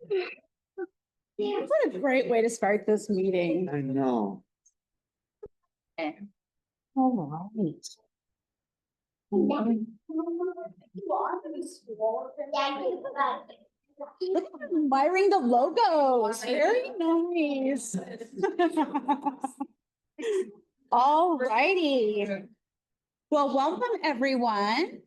What a great way to start this meeting. I know. All right. Look at them admiring the logos. Very nice. All righty. Well, welcome, everyone.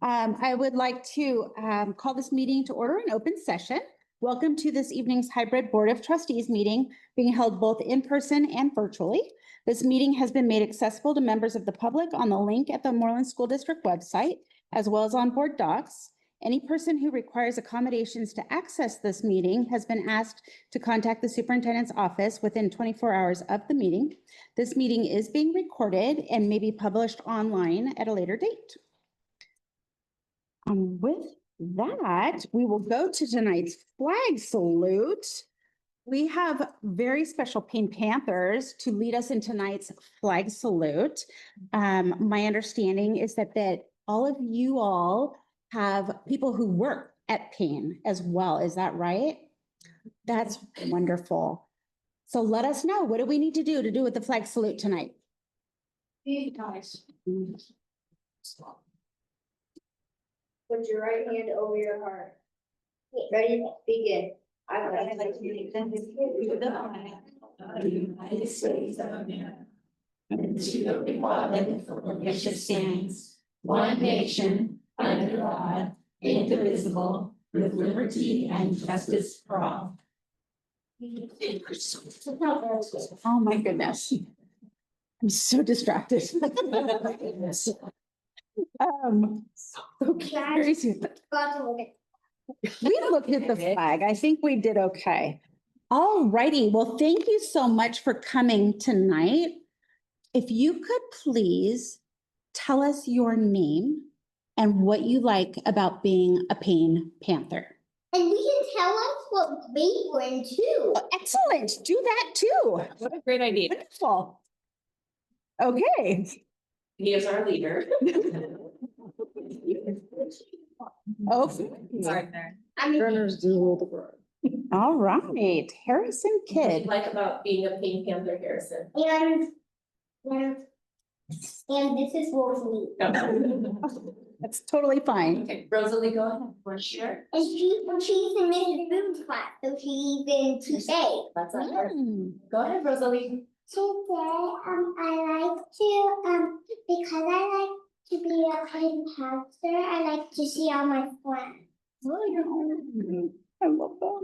I would like to call this meeting to order in open session. Welcome to this evening's hybrid Board of Trustees meeting being held both in person and virtually. This meeting has been made accessible to members of the public on the link at the Moreland School District website, as well as on board docs. Any person who requires accommodations to access this meeting has been asked to contact the superintendent's office within 24 hours of the meeting. This meeting is being recorded and may be published online at a later date. With that, we will go to tonight's flag salute. We have very special Pink Panthers to lead us in tonight's flag salute. My understanding is that all of you all have people who work at Payne as well. Is that right? That's wonderful. So let us know, what do we need to do with the flag salute tonight? Put your right hand over your heart. Ready? Begin. I would like to defend the flag of the United States of America and to the republic for which it stands, one nation, under God, indivisible, with liberty and justice for all. Oh, my goodness. I'm so distracted. Okay, very soon. We looked at the flag. I think we did okay. All righty. Well, thank you so much for coming tonight. If you could please tell us your name and what you like about being a Payne Panther. And we can tell us what we win too. Oh, excellent. Do that too. What a great idea. Wonderful. Okay. He is our leader. Oh, Sorry there. I mean, Turners do rule the world. all right. Harrison What do you Kidd. like about being a Pink Panther, Harrison? and this is Rosalie. That's totally fine. Okay, Rosalie, go ahead. For sure. And she's in Mrs. Boone's class, so she's in today. That's not her. Mm. Go ahead, Rosalie. Today, I like to, because I like to be a Payne Panther, I like to see all my friends. I love them.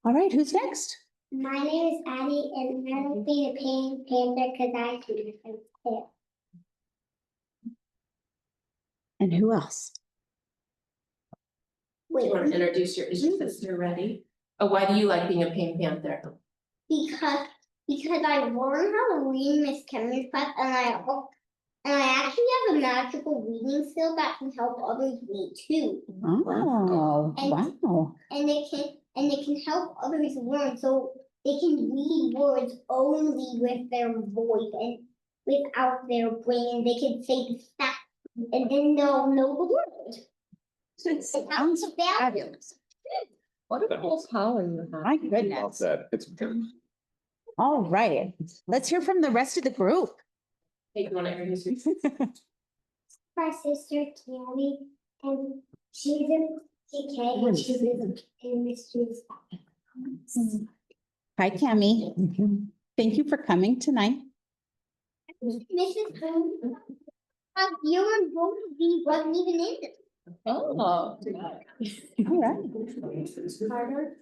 All right, who's next? My name is Addie, and I like being a Payne Panther because I can do things too. And who else? Do you want to introduce is your sister ready? Oh, why do you like being a Pink Panther? Because I learned how to read Miss Kemmy's class, and I actually have a magical reading skill that can help others read too. Oh, And- wow. And it can help others learn, so they can read words only with their voice and without their brain. They can say the fact, and then they'll know the word. It sounds fabulous. What a cool power you have. My goodness. That it's. All right, let's hear from the rest of the group. Hey, you want to introduce yourself? My sister Tammy, and she's in TK, and she's in Miss June's class. Hi, Cami. Thank you for coming tonight. Mrs. Boone, you and both of these wasn't even in it. Oh. All right. Carter.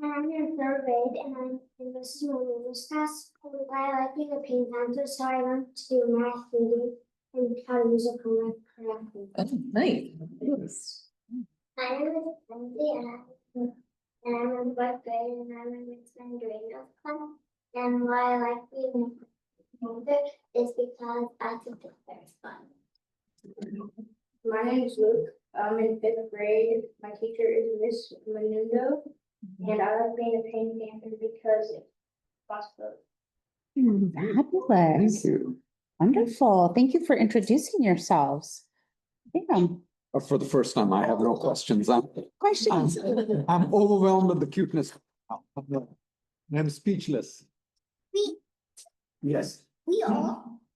And I'm in third grade, and this is my English class. And I like being a Payne Panther, so I learned to do math, reading, and how to use a comma correctly. Oh, nice. My name is Lindsay, and I'm in fourth grade, and I'm in Miss Mandrino's class. And why I like being a Panther is because I think it's very fun. My name is Luke. I'm in fifth grade. My teacher is Miss Menudo. And I like being a Payne Panther because it's possible. Fabulous. Thank you. Wonderful. Thank you for introducing yourselves. Yeah. For the first time, I have no questions. Questions? I'm overwhelmed with the cuteness. I'm speechless. We, Yes.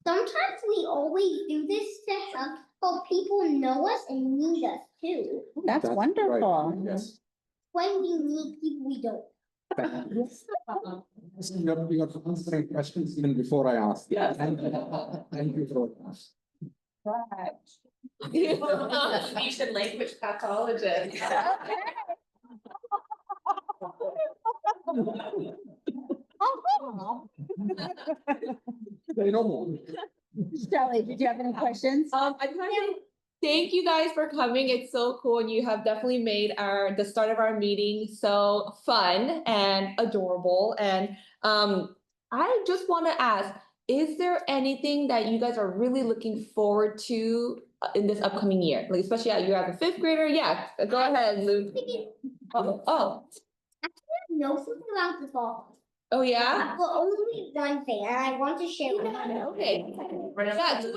sometimes we always do this to help people know us and need us too. That's right, wonderful. Yes. When we need people, we don't. You have to answer questions even before I ask. Yes. Thank you for that. Speech and language pathologist. They know more. Shelley, did you have any questions? I just want to thank you guys for coming. It's so cool. And you have definitely made the start of our meeting so fun and adorable. And I just want to ask, is there anything that you guys are really looking forward to in this upcoming year? Like especially you as a fifth grader? Yeah, go ahead, Luke. Oh, Know something about the fall. oh yeah? Well, only one thing, and I want to share with you. Okay. Yeah, so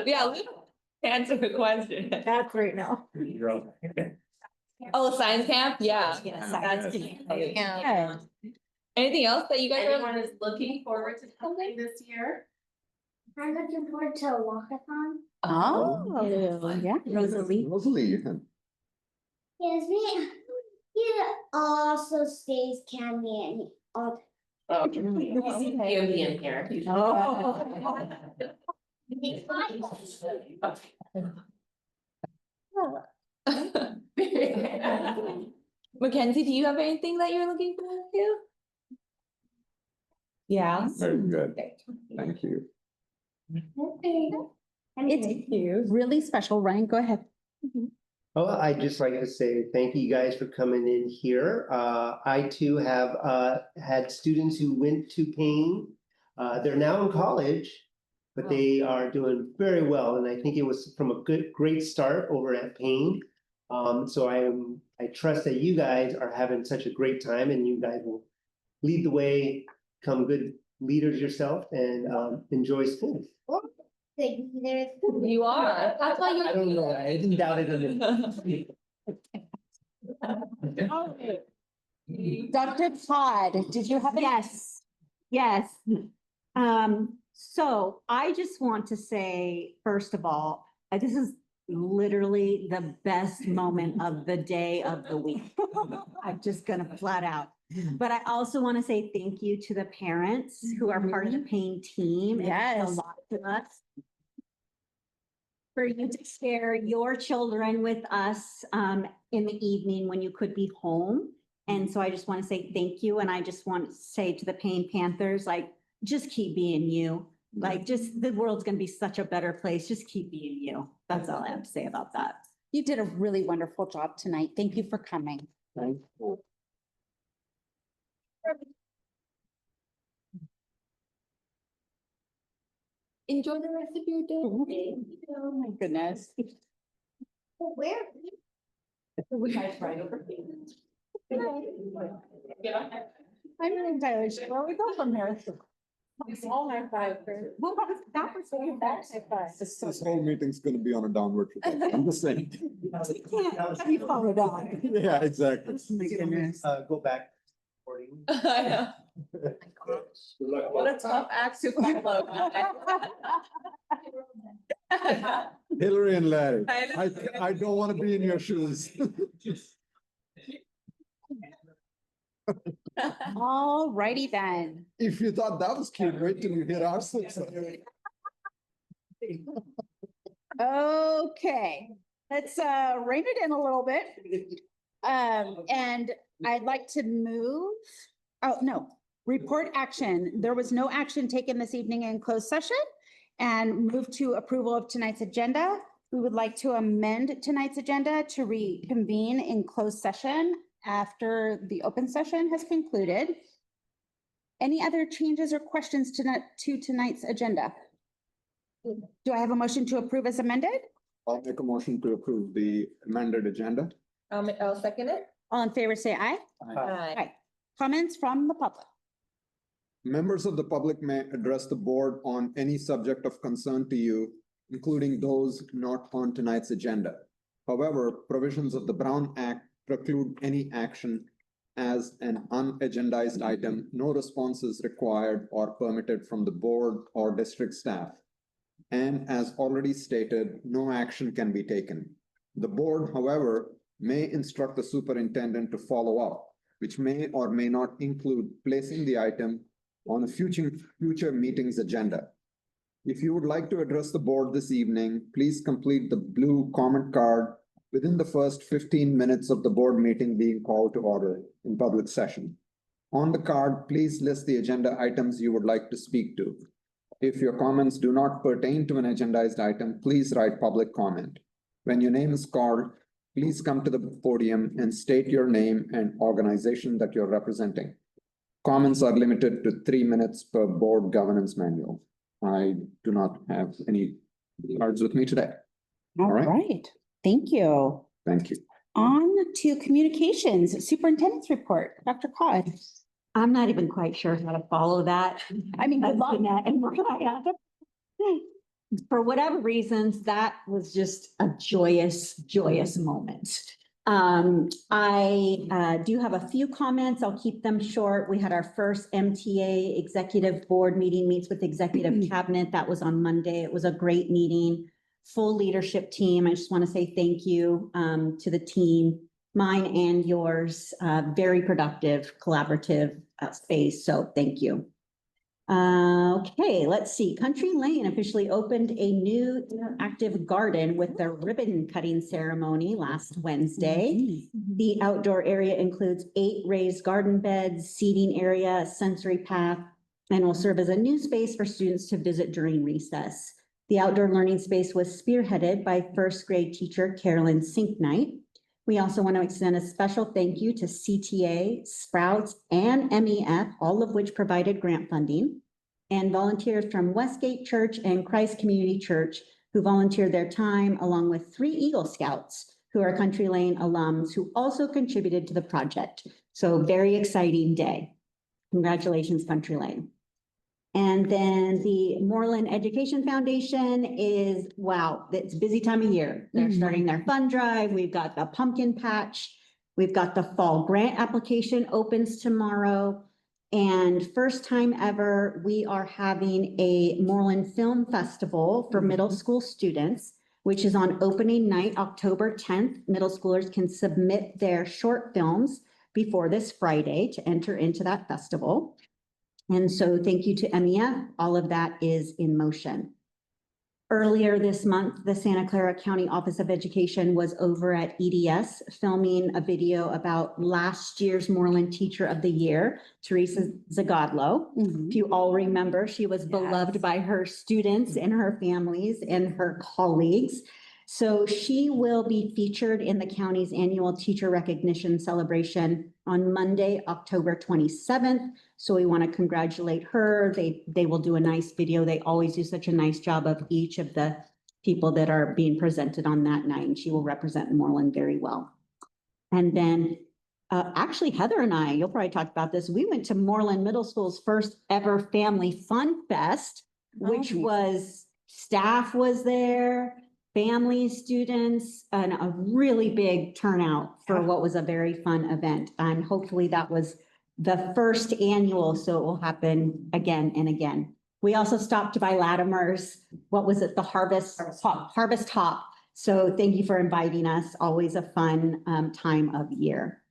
yeah, Luke, answer the question. That's great now. Oh, science camp? Yeah. That's. Yeah. Anything else that you guys are? Anyone is looking forward to something this year? I'm looking forward to a walkathon. Oh, yeah. Rosalie. Rosalie. Yes, he also stays candy and all. Oh, he'll be in here. Oh. Mackenzie, do you have anything that you're looking forward to? Yeah. Very good. Thank you. It's really special. Ryan, go ahead. Oh, I'd just like to say thank you guys for coming in here. I too have had students who went to Payne. They're now in college, but they are doing very well. And I think it was from a great start over at Payne. So I trust that you guys are having such a great time and you guys will lead the way, become good leaders yourself and enjoy school. You are. That's why I don't know, I didn't doubt it. Dr. Todd, did you have any? Yes. So I just want to say, first of all, this is literally the best moment of the day of the week. I'm just gonna flat out. But I also want to say thank you to the parents who are part of the Payne team. It means Yes. a lot to us. For you to share your children with us in the evening when you could be home. And so I just want to say thank you. And I just want to say to the Payne Panthers, like, just keep being you. Like, just the world's going to be such a better place. Just keep being you. That's all I have to say about that. You did a really wonderful job tonight. Thank you for coming. Thank you. enjoy the rest of your day. Oh, my goodness. Where? Right over here. I'm really Tyler. Where we go from here? Well, that was very bad. This whole meeting's gonna be on a downward trajectory. I'm just saying. We followed on. Yeah, exactly. My goodness. Go back. Recording. I know. Good luck. What a tough act to follow. Hillary and Larry, I I don't want to be in your shoes. All righty then. If you thought that was cute, wait till you hear our success. Okay, let's rein it in a little bit. And I'd like to move, oh, no, report action. There was no action taken this evening in closed session. And move to approval of tonight's agenda. We would like to amend tonight's agenda to reconvene in closed session after the open session has concluded. Any other changes or questions to tonight's agenda? Do I have a motion to approve as amended? I'll make a motion to approve the amended agenda. I'll second it. All in favor, say aye. Aye. Comments from the public? Members of the public may address the board on any subject of concern to you including those not on tonight's agenda. However, provisions of the Brown Act preclude any action as an unagendized item. No response is required or permitted from the board or district staff. And as already stated, no action can be taken. The board, however, may instruct the superintendent to follow up, which may or may not include placing the item on a future meeting's agenda. If you would like to address the board this evening, please complete the blue comment card within the first 15 minutes of the board meeting being called to order in public session. On the card, please list the agenda items you would like to speak to. If your comments do not pertain to an agendized item, please write public comment. When your name is called, please come to the podium and state your name and organization that you're representing. Comments are limited to 3 minutes per board governance manual. I do not have any cards with me today. All right. right, thank you. Thank you. On to communications, superintendent's report, Dr. Cod. I'm not even quite sure how to follow that. I mean, good luck. Jeanette and Mariah. For whatever reasons, that was just a joyous, joyous moment. I do have a few comments. I'll keep them short. We had our first MTA executive board meeting, meets with executive cabinet. That was on Monday. It was a great meeting, full leadership team. I just want to say thank you to the team, mine and yours. Very productive, collaborative space. So thank you. Okay, let's see. Country Lane officially opened a new interactive garden with the ribbon cutting ceremony last Wednesday. The outdoor area includes 8 raised garden beds, seating area, a sensory path, and will serve as a new space for students to visit during recess. The outdoor learning space was spearheaded by first grade teacher Carolyn Sinknight. We also want to extend a special thank you to CTA, Sprouts, and MEF, all of which provided grant funding, and volunteers from Westgate Church and Christ Community Church who volunteered their time, along with 3 Eagle Scouts who are Country Lane alums who also contributed to the project. So very exciting day. Congratulations, Country Lane. And then the Moreland Education Foundation is, wow, it's a busy time of year. They're starting their fund drive. We've got the pumpkin patch. We've got the fall grant application opens tomorrow. And first time ever, we are having a Moreland Film Festival for middle school students, which is on opening night, October 10th. Middle schoolers can submit their short films before this Friday to enter into that festival. And so thank you to MEF. All of that is in motion. Earlier this month, the Santa Clara County Office of Education was over at EDS filming a video about last year's Moreland Teacher of the Year, Teresa Zagadlo. If you all remember, she was beloved by her students and her families and her colleagues. So she will be featured in the county's annual teacher recognition celebration on Monday, October 27th. So we want to congratulate her. They will do a nice video. They always do such a nice job of each of the people that are being presented on that night, and she will represent Moreland very well. And then actually Heather and I, you'll probably talk about this. We went to Moreland Middle School's first ever Family Fun Fest, which was, staff was there, family, students, and a really big turnout for what was a very fun event. And hopefully that was the first annual, so it will happen again and again. We also stopped by Latimer's, what was it, the Harvest Hop. So thank you for inviting us. Always a fun time of year.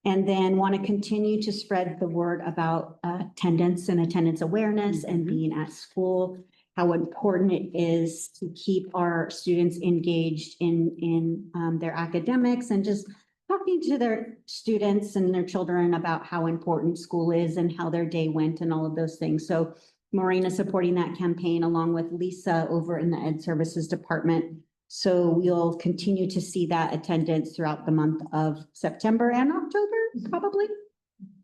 And then want to continue to spread the word about attendance and attendance awareness and being at school, how important it is to keep our students engaged in their academics, and just talking to their students and their children about how important school is and how their day went and all of those things. So Maureen is supporting that campaign along with Lisa over in the Ed Services Department. So we'll continue to see that attendance throughout the month of September and October, probably.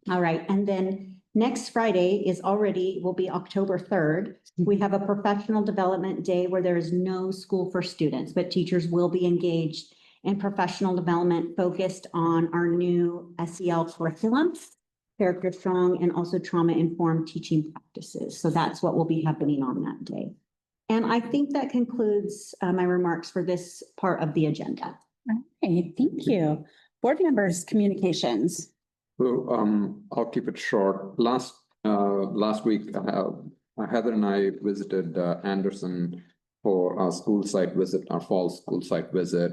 All right, and then next Friday will be October 3rd. We have a professional development day where there is no school for students, but teachers will be engaged in professional development focused on our new SEL curriculum, Character Strong, and also trauma-informed teaching practices. So that's what will be happening on that day. And I think that concludes my remarks for this part of the agenda. Okay, thank you. Board members, communications. So, I'll keep it short. Last week, Heather and I visited Anderson for our school site visit, our fall school site visit.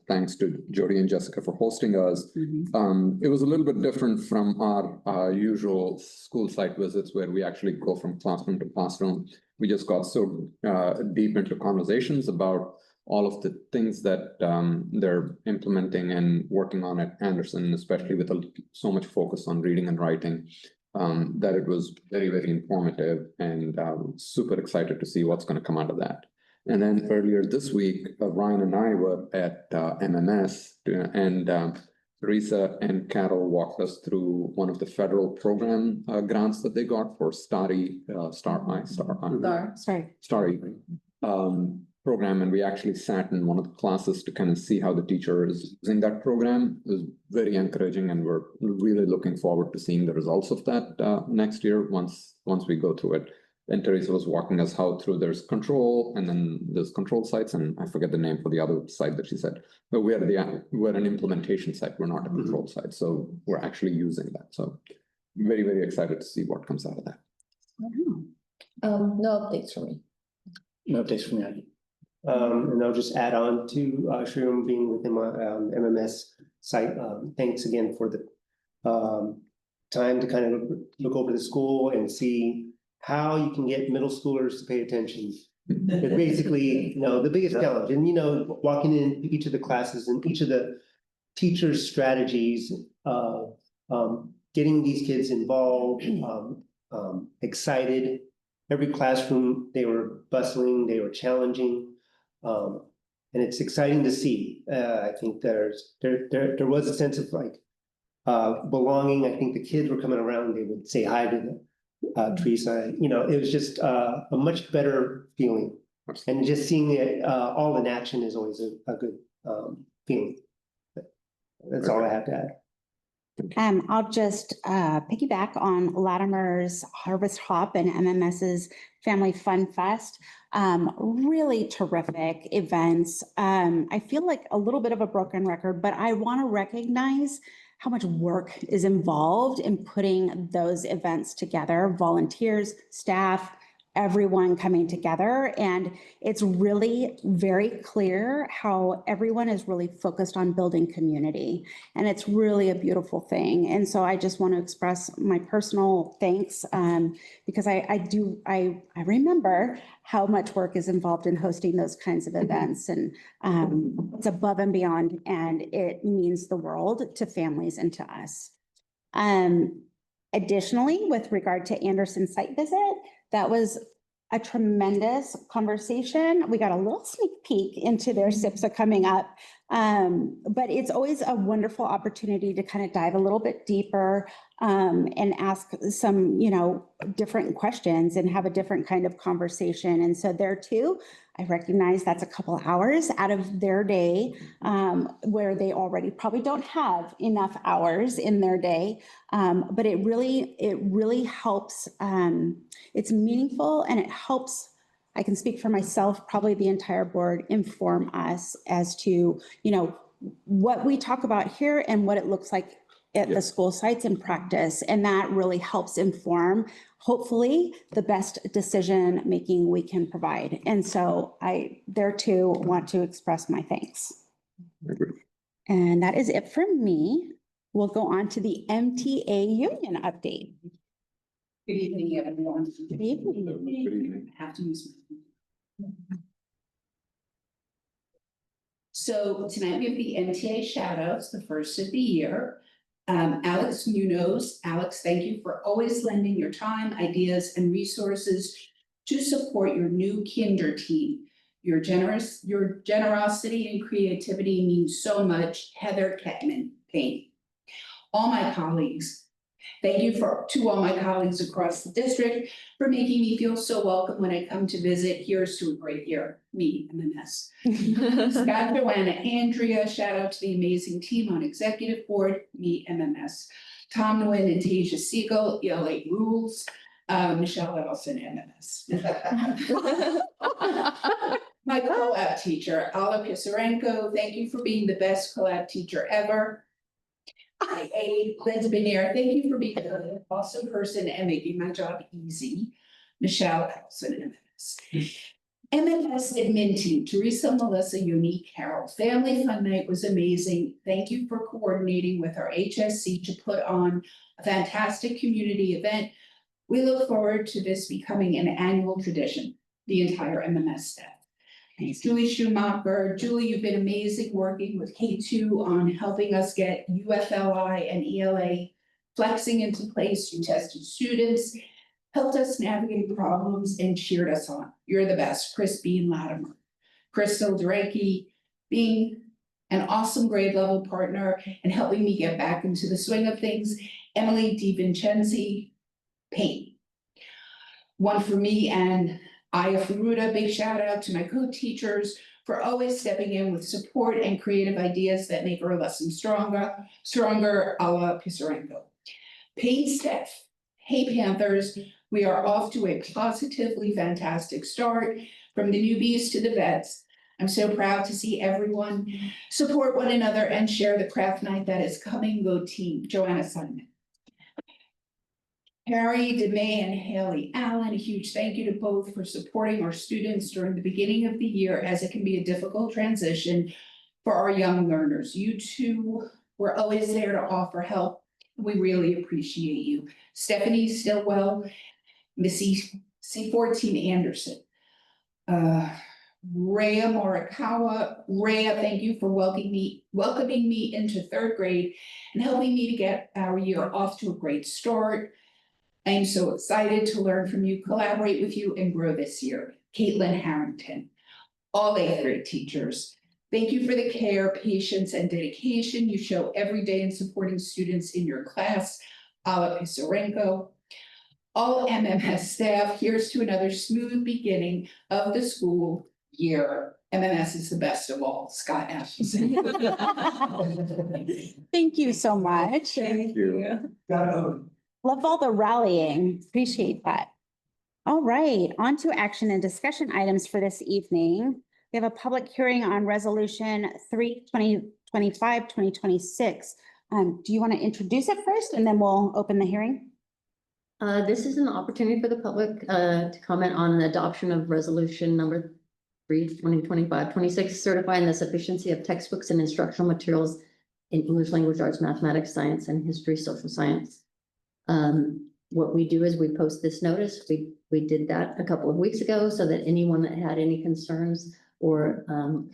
Thanks to Jody and Jessica for hosting us. It was a little bit different from our usual school site visits where we actually go from classroom to classroom. We just got so deep into conversations about all of the things that they're implementing and working on at Anderson, especially with so much focus on reading and writing, that it was very, very informative, and super excited to see what's going to come out of that. And then earlier this week, Ryan and I were at MMS, and Teresa and Carol walked us through one of the federal program grants that they got for Starry program, and we actually sat in one of the classes to kind of see how the teacher is using that program. It was very encouraging, and we're really looking forward to seeing the results of that next year once we go through it. And Teresa was walking us how through there's control, and then there's control sites, and I forget the name for the other site that she said. But we're an implementation site. We're not a control site, so we're actually using that. So very, very excited to see what comes out of that. No updates for me. No updates from me. And I'll just add on to Shreeram being within my MMS site. Thanks again for the time to kind of look over the school and see how you can get middle schoolers to pay attention. It's basically, the biggest challenge. And, walking in each of the classes and each of the teachers' strategies, getting these kids involved, excited. Every classroom, they were bustling, they were challenging. And it's exciting to see. I think there was a sense of belonging. I think the kids were coming around, they would say hi to Teresa. It was just a much better feeling. And just seeing it all in action is always a good feeling. That's all I have to add. I'll just piggyback on Latimer's Harvest Hop and MMS's Family Fun Fest. Really terrific events. I feel like a little bit of a broken record, but I want to recognize how much work is involved in putting those events together. Volunteers, staff, everyone coming together. And it's really very clear how everyone is really focused on building community. And it's really a beautiful thing. And so I just want to express my personal thanks because I remember how much work is involved in hosting those kinds of events. And it's above and beyond, and it means the world to families and to us. Additionally, with regard to Anderson site visit, that was a tremendous conversation. We got a little sneak peek into their SIPSA coming up, but it's always a wonderful opportunity to kind of dive a little bit deeper and ask some, different questions and have a different kind of conversation. And so there too, I recognize that's a couple hours out of their day where they already probably don't have enough hours in their day. But it really helps. It's meaningful, and it helps. I can speak for myself, probably the entire board, inform us as to, what we talk about here and what it looks like at the school sites in practice. And that really helps inform, hopefully, the best decision making we can provide. And so I, there too, want to express my thanks. And that is it from me. We'll go on to the MTA union update. Good evening, everyone. Good evening. I have to use my. So tonight we have the MTA shout outs, the first of the year. Alex Munoz. Alex, thank you for always lending your time, ideas, and resources to support your new kinder team. Your generosity and creativity means so much. Heather Kettman, Payne. All my colleagues, thank you to all my colleagues across the district for making me feel so welcome when I come to visit. Here's to a great year, me, MMS. Scott, Joanna, Andrea, shout out to the amazing team on executive board, me, MMS. Tom Nguyen and Tasia Siegel, ELA Rules. Michelle Edelson, MMS. My co-op teacher, Alla Pisarenko, thank you for being the best co-op teacher ever. My aide, Liz Benier, thank you for being an awesome person and making my job easy. Michelle Edelson, MMS. MMS admin team, Teresa, Melissa, Unique, Carol. Family Fun Night was amazing. Thank you for coordinating with our HSC to put on a fantastic community event. We look forward to this becoming an annual tradition, the entire MMS staff. Julie Schumacher, Julie, you've been amazing working with K2 on helping us get UFLI and ELA flexing into place. You tested students, helped us navigate problems, and cheered us on. You're the best. Chris Bean Latimer. Crystal Dureki, being an awesome grade level partner and helping me get back into the swing of things. Emily DiVincenzi, pain. One for me and Aya Furuta, big shout out to my co-teachers for always stepping in with support and creative ideas that make our lesson stronger, Alla Pisarenko. Pain Steph, hey Panthers, we are off to a positively fantastic start from the newbies to the vets. I'm so proud to see everyone support one another and share the craft night that is coming. Go team, Joanna Simon. Harry, DeMay, and Haley Allen, a huge thank you to both for supporting our students during the beginning of the year, as it can be a difficult transition for our young learners. You two were always there to offer help. We really appreciate you. Stephanie Stillwell, Missy C14 Anderson. Rhea Morikawa. Rhea, thank you for welcoming me into third grade and helping me to get our year off to a great start. I am so excited to learn from you, collaborate with you, and grow this year. Caitlin Harrington, all eighth grade teachers. Thank you for the care, patience, and dedication you show every day in supporting students in your class. Alla Pisarenko. All MMS staff, here's to another smooth beginning of the school year. MMS is the best of all. Scott Ashton. Thank you so much. Thank you. Love all the rallying. Appreciate that. All right, on to action and discussion items for this evening. We have a public hearing on resolution 3/2025/2026. Do you want to introduce it first and then we'll open the hearing? This is an opportunity for the public to comment on the adoption of resolution number 3/2025/26, certifying the sufficiency of textbooks and instructional materials in English language arts, mathematics, science, and history, social science. What we do is we post this notice. We did that a couple of weeks ago so that anyone that had any concerns or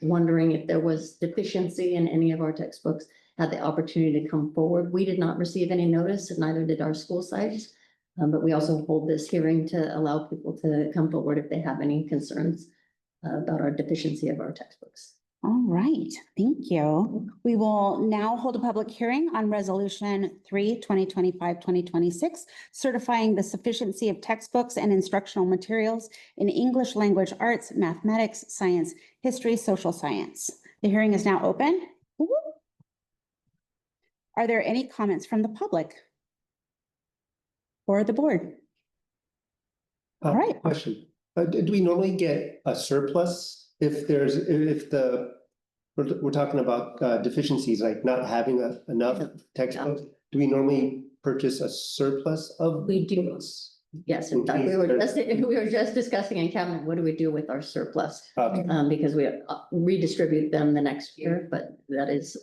wondering if there was deficiency in any of our textbooks had the opportunity to come forward. We did not receive any notice, and neither did our school sites. But we also hold this hearing to allow people to come forward if they have any concerns about our deficiency of our textbooks. All right, thank you. We will now hold a public hearing on resolution 3/2025/2026, certifying the sufficiency of textbooks and instructional materials in English language arts, mathematics, science, history, social science. The hearing is now open. Are there any comments from the public or the board? All right. Question. Do we normally get a surplus if we're talking about deficiencies, like not having enough textbooks? Do we normally purchase a surplus of? We do. books? Yes, in fact, we were just discussing in cabinet, what do we do with our surplus? Okay. Because we redistribute them the next year, but that is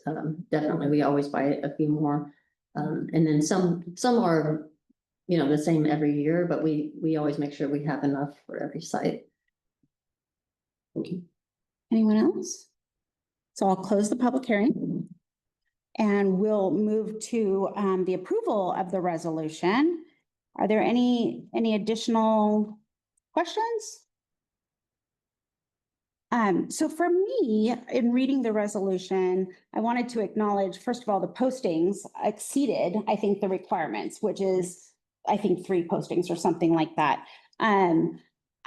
definitely, we always buy a few more. And then some are, the same every year, but we always make sure we have enough for every site. Thank you. Anyone else? So I'll close the public hearing. And we'll move to the approval of the resolution. Are there any additional questions? So for me, in reading the resolution, I wanted to acknowledge, first of all, the postings exceeded, I think, the requirements, which is, I think, 3 postings or something like that.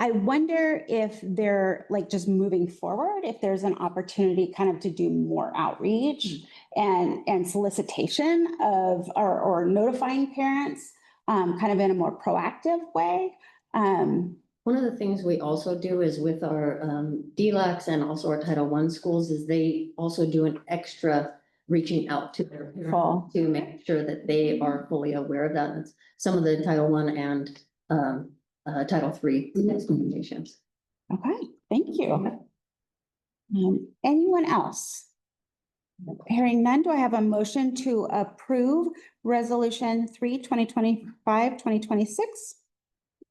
I wonder if they're just moving forward, if there's an opportunity kind of to do more outreach and solicitation of or notifying parents kind of in a more proactive way. One of the things we also do is with our DLACs and also our Title I schools is they also do an extra reaching out to their Cool. parents to make sure that they are fully aware of that. That's some of the Title I and Title III communications. Okay, thank you. Anyone else? Hearing none, do I have a motion to approve Resolution 3/2025-2026?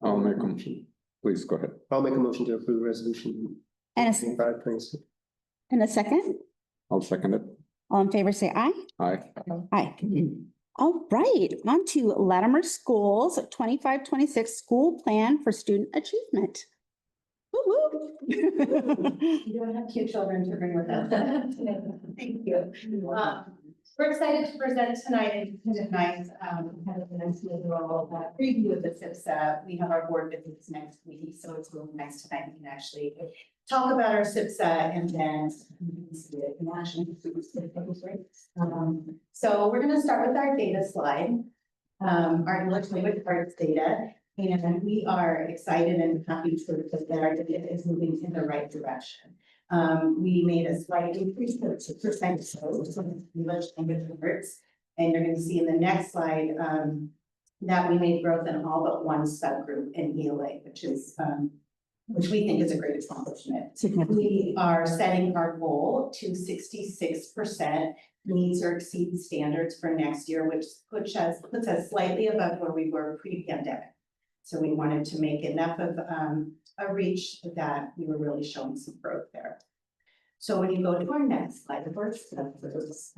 I'll make a motion. Please go ahead. I'll make a motion to approve resolution. And a, 25-26. and a second? I'll second it. All in favor, say aye. Aye. Aye. All right, on to Latimer Schools 25-26 School Plan for Student Achievement. Woo-woo. You don't have two children to bring with us. Thank you. We're excited to present tonight and tonight, have a nice overall preview of the SIPSA. We have our board visits next week, so it's really nice tonight. We can actually talk about our SIPSA and then see it in action. So we're going to start with our data slide, our English language arts data. And we are excited and happy to report that our data is moving in the right direction. We made a slight increase of 2% so English language arts. And you're going to see in the next slide that we made growth in all but one subgroup in ELA, which we think is a great accomplishment. We are setting our goal to 66% meets or exceeds standards for next year, which puts us slightly above where we were pre-pandemic. So we wanted to make enough of a reach that we were really showing some growth there. So when you go to our next slide, the first subgroups,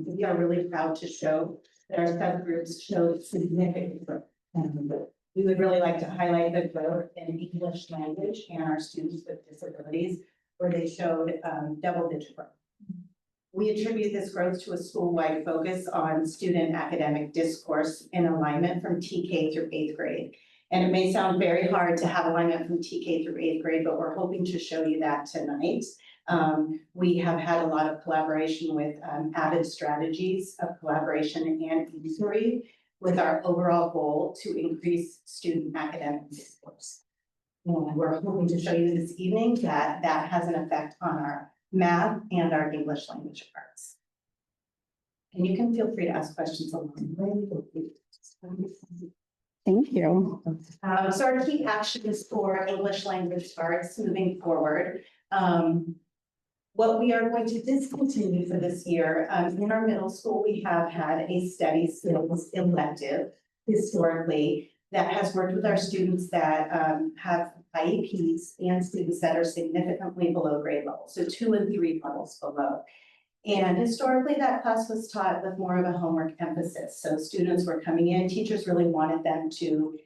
we are really proud to show that our subgroups showed significant growth. We would really like to highlight the growth in English language and our students with disabilities, where they showed double-digit growth. We attribute this growth to a school-wide focus on student academic discourse and alignment from TK through 8th grade. And it may sound very hard to have alignment from TK through 8th grade, but we're hoping to show you that tonight. We have had a lot of collaboration with added strategies of collaboration and inquiry with our overall goal to increase student academic discourse. And we're hoping to show you this evening that that has an effect on our math and our English language arts. And you can feel free to ask questions along the way. Thank you. So our key actions for English language arts moving forward. What we are going to discontinue for this year, in our middle school, we have had a study skills elective historically that has worked with our students that have IEPs and students that are significantly below grade level, so 2 and 3 levels below. And historically, that class was taught with more of a homework emphasis. So students were coming in, teachers really wanted them to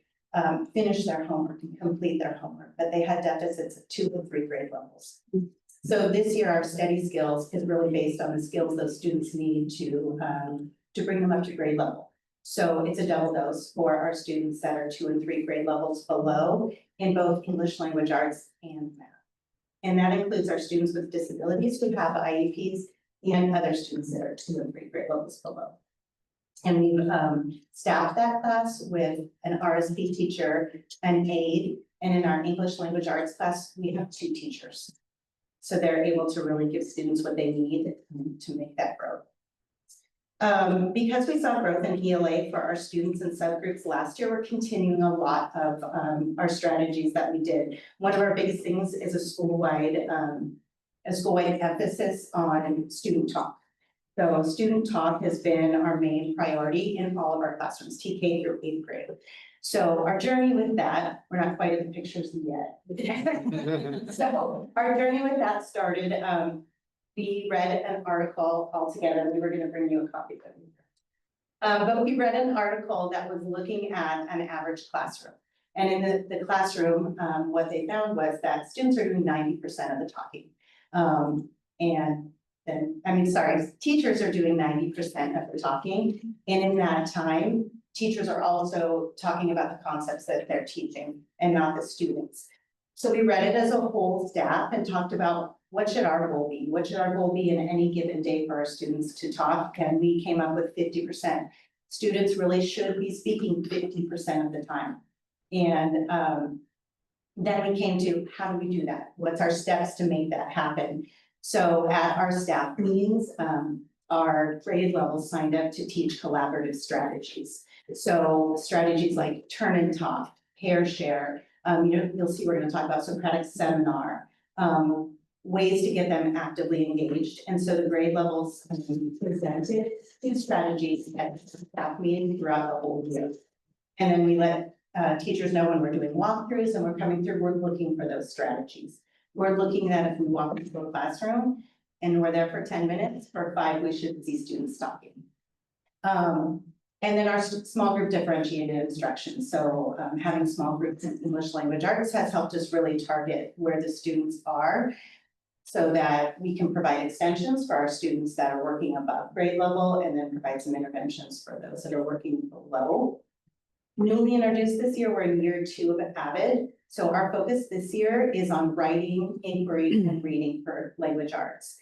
finish their homework and complete their homework, but they had deficits of 2 and 3 grade levels. So this year, our study skills is really based on the skills those students need to bring them up to grade level. So it's a double dose for our students that are 2 and 3 grade levels below in both English language arts and math. And that includes our students with disabilities who have IEPs and other students that are 2 and 3 grade levels below. And we've staffed that class with an RSP teacher, an aide, and in our English language arts class, we have 2 teachers. So they're able to really give students what they need to make that growth. Because we saw growth in ELA for our students and subgroups last year, we're continuing a lot of our strategies that we did. One of our biggest things is a school-wide emphasis on student talk. So student talk has been our main priority in all of our classrooms, TK through 8th grade. So our journey with that, we're not quite in the pictures yet. So our journey with that started, we read an article all together. We were going to bring you a copy of it. But we read an article that was looking at an average classroom. And in the classroom, what they found was that students are doing 90% of the talking. Teachers are doing 90% of the talking. And in that time, teachers are also talking about the concepts that they're teaching and not the students. So we read it as a whole staff and talked about what should our goal be? What should our goal be in any given day for our students to talk? And we came up with 50%. students really should be speaking 50% of the time. And then we came to, how do we do that? What's our steps to make that happen? So at our staff meetings, our grade levels signed up to teach collaborative strategies. So strategies like turn and talk, pair share, you'll see we're gonna talk about Socratic seminar, ways to get them actively engaged. And so the grade levels presented these strategies at staff meetings throughout the whole year. And then we let teachers know when we're doing walkthroughs and we're coming through, we're looking for those strategies. We're looking at if we walk into a classroom and we're there for 10 minutes, for 5, we should see students talking. And then our small group differentiated instruction. So having small groups in English language arts has helped us really target where the students are so that we can provide extensions for our students that are working above grade level and then provide some interventions for those that are working below. Newly introduced this year, we're in year 2 of AVID. So our focus this year is on writing, inquiry, and reading for language arts.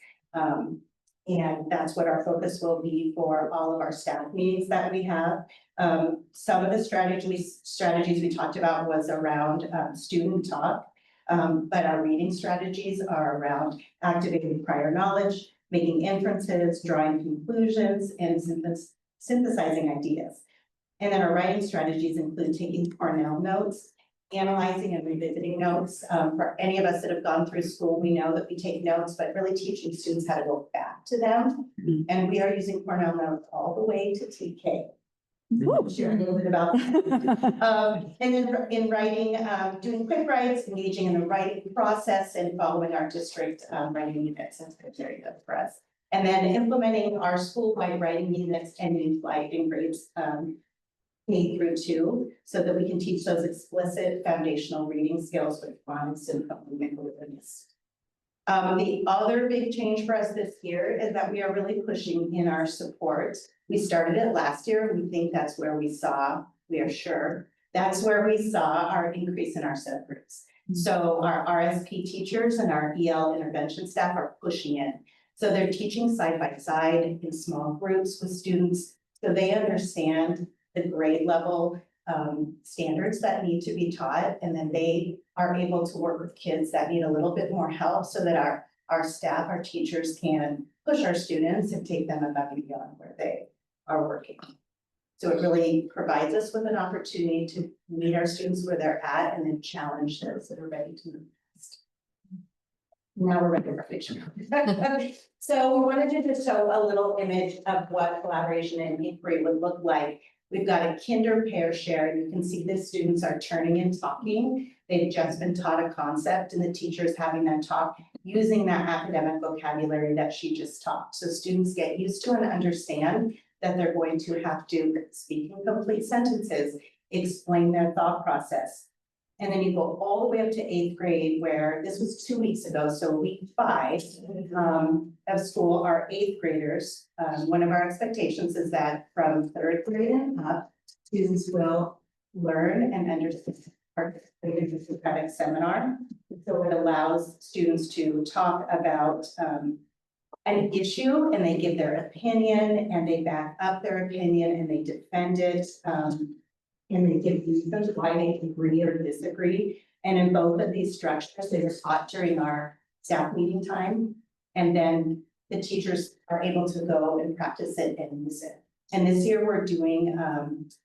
And that's what our focus will be for all of our staff meetings that we have. Some of the strategies we talked about was around student talk, but our reading strategies are around activating prior knowledge, making inferences, drawing conclusions, and synthesizing ideas. And then our writing strategies include taking Cornell notes, analyzing and revisiting notes. For any of us that have gone through school, we know that we take notes, but really teaching students how to go back to them. And we are using Cornell notes all the way to TK. Share a little bit about that. And then in writing, doing quick writes, engaging in the writing process and following our district writing units. That's very good for us. And then implementing our school-wide writing units and new flight in grades K through 2, so that we can teach those explicit foundational reading skills with phonics and complementarities. The other big change for us this year is that we are really pushing in our support. We started it last year. We think that's where we are sure, that's where we saw our increase in our subgroups. So our RSP teachers and our EL intervention staff are pushing in. So they're teaching side by side in small groups with students, so they understand the grade level standards that need to be taught, and then they are able to work with kids that need a little bit more help so that our staff, our teachers can push our students and take them above and beyond where they are working. So it really provides us with an opportunity to meet our students where they're at and then challenge those that are ready to move next. Now we're ready for fiction. So we wanted to just show a little image of what collaboration and inquiry would look like. We've got a kinder pair share. You can see the students are turning and talking. They've just been taught a concept and the teacher's having them talk using that academic vocabulary that she just taught. So students get used to and understand that they're going to have to speak in complete sentences, explain their thought process. And then you go all the way up to 8th grade, where this was 2 weeks ago, so week 5 of school, our 8th graders. One of our expectations is that from 3rd grade and up, students will learn and understand participate in the Socratic seminar. So it allows students to talk about an issue and they give their opinion and they back up their opinion and they defend it. And they give reasons why they agree or disagree. And in both of these structures, they were taught during our staff meeting time. And then the teachers are able to go and practice it and use it. And this year we're doing,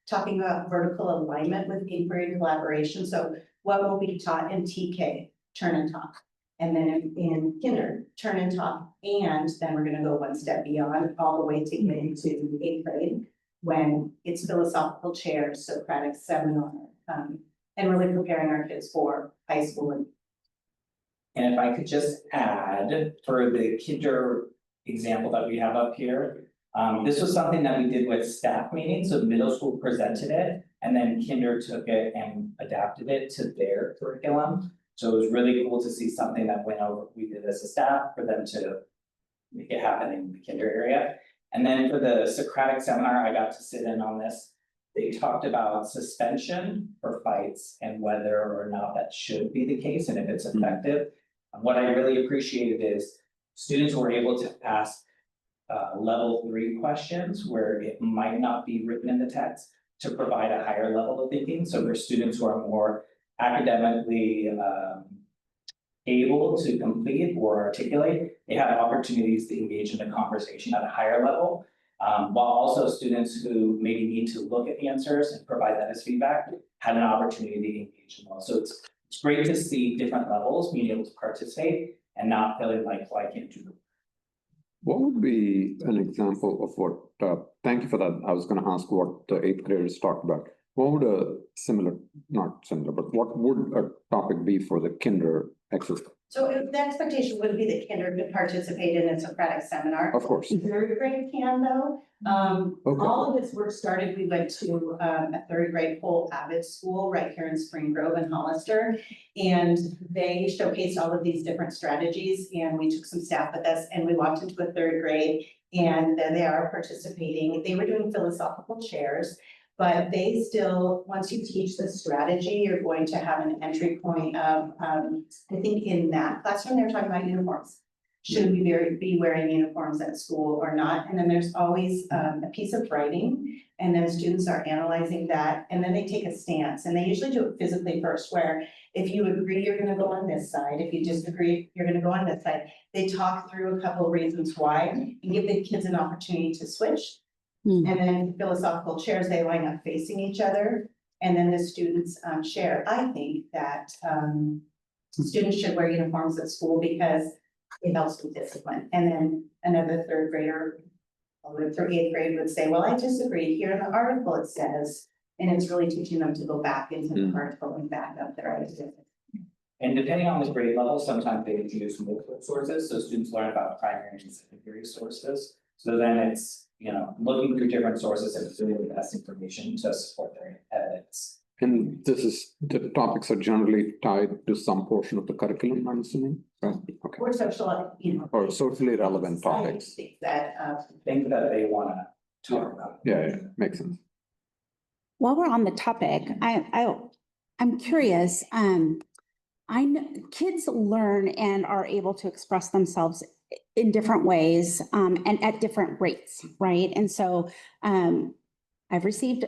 talking about vertical alignment with inquiry and collaboration. So what will be taught in TK, turn and talk. And then in kinder, turn and talk. And then we're gonna go one step beyond all the way to getting to 8th grade, when it's philosophical chairs, Socratic seminar, and really preparing our kids for high school. And if I could just add, for the kinder example that we have up here, this was something that we did with staff meetings, so middle school presented it, and then kinder took it and adapted it to their curriculum. So it was really cool to see something that went over, we did as a staff, for them to make it happen in the kinder area. And then for the Socratic seminar, I got to sit in on this. They talked about suspension for fights and whether or not that should be the case and if it's effective. And what I really appreciated is students were able to ask level 3 questions where it might not be written in the text to provide a higher level of thinking. So for students who are more academically able to complete or articulate, they have opportunities to engage in the conversation at a higher level. While also students who maybe need to look at the answers and provide that as feedback had an opportunity to engage in well. So it's great to see different levels being able to participate and not feeling like, well, I can't do it. What would be an example of what, thank you for that. I was gonna ask what the 8th graders talked about. What would a similar, not similar, but what would a topic be for the kinder exercise? So the expectation would be that kinder could participate in a Socratic seminar. Of course. Third grade can though. Okay. All of this work started, we went to a third grade Cole Abbott school right here in Spring Grove and Hollister. And they showcased all of these different strategies and we took some staff with us and we walked into a third grade and then they are participating. They were doing philosophical chairs. But they still, once you teach the strategy, you're going to have an entry point of, I think in that classroom, they're talking about uniforms. Should we be wearing uniforms at school or not? And then there's always a piece of writing and then students are analyzing that and then they take a stance and they usually do it physically first where if you agree, you're gonna go on this side. If you disagree, you're gonna go on this side. They talk through a couple of reasons why and give the kids an opportunity to switch. And then philosophical chairs, they line up facing each other. And then the students share. I think that students should wear uniforms at school because it helps with discipline. And then another third grader, all the way through 8th grade would say, well, I disagree. Here in the article it says, and it's really teaching them to go back into the article and back up their ideas. And depending on the grade level, sometimes they introduce multiple sources, so students learn about primary and secondary sources. So then it's, looking through different sources and doing the best information to support their evidence. And the topics are generally tied to some portion of the curriculum, I'm assuming, right? Okay. Or social, Or socially relevant topics. That, Things that they wanna talk about. Yeah, makes sense. While we're on the topic, I'm curious, I know kids learn and are able to express themselves in different ways, and at different rates, right? And so, I've received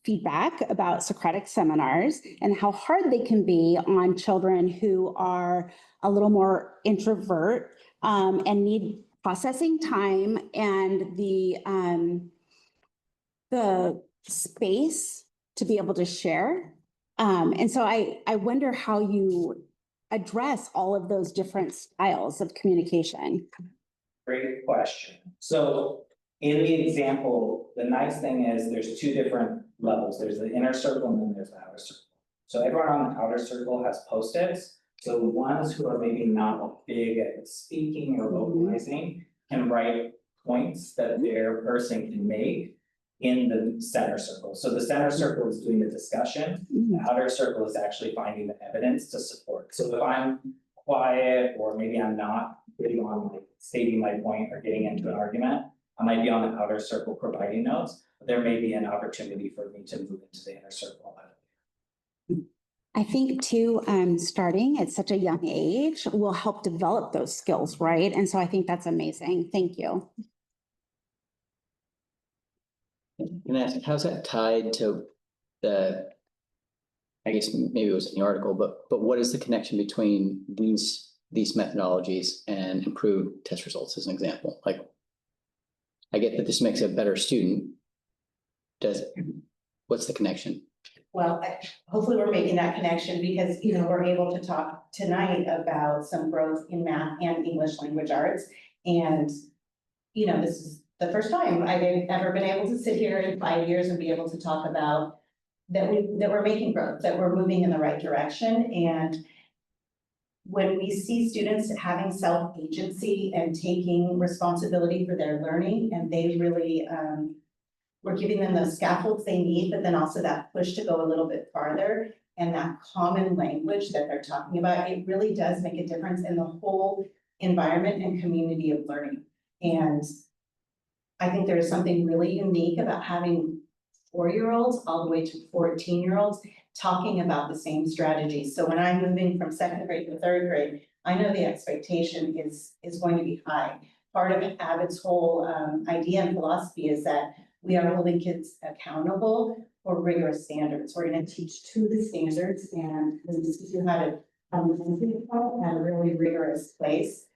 feedback about Socratic seminars and how hard they can be on children who are a little more introvert, and need processing time and the space to be able to share. And so I wonder how you address all of those different styles of communication. Great question. So in the example, the nice thing is there's 2 different levels. There's the inner circle and then there's the outer circle. So everyone on the outer circle has Post-its. So the ones who are maybe not big at speaking or vocalizing can write points that their person can make in the center circle. So the center circle is doing the discussion. The outer circle is actually finding the evidence to support. So if I'm quiet or maybe I'm not really on like stating my point or getting into an argument, I might be on the outer circle providing notes, but there may be an opportunity for me to move into the inner circle. I think too, starting at such a young age will help develop those skills, right? And so I think that's amazing. Thank you. Can I ask, how's that tied to I guess maybe it was in the article, but what is the connection between these methodologies and improved test results as an example? Like, I get that this makes a better student. What's the connection? well, hopefully we're making that connection because, we're able to talk tonight about some growth in math and English language arts. And, this is the first time I've ever been able to sit here in 5 years and be able to talk about that we're making growth, that we're moving in the right direction. And when we see students having self-agency and taking responsibility for their learning, and they really, we're giving them the scaffolds they need, but then also that push to go a little bit farther and that common language that they're talking about, it really does make a difference in the whole environment and community of learning. And I think there's something really unique about having 4-year-olds all the way to 14-year-olds talking about the same strategies. So when I'm moving from 2nd grade to 3rd grade, I know the expectation is going to be high. part of Avid's whole idea and philosophy is that we are holding kids accountable for rigorous standards. We're gonna teach to the standards and this is how to at a really rigorous place.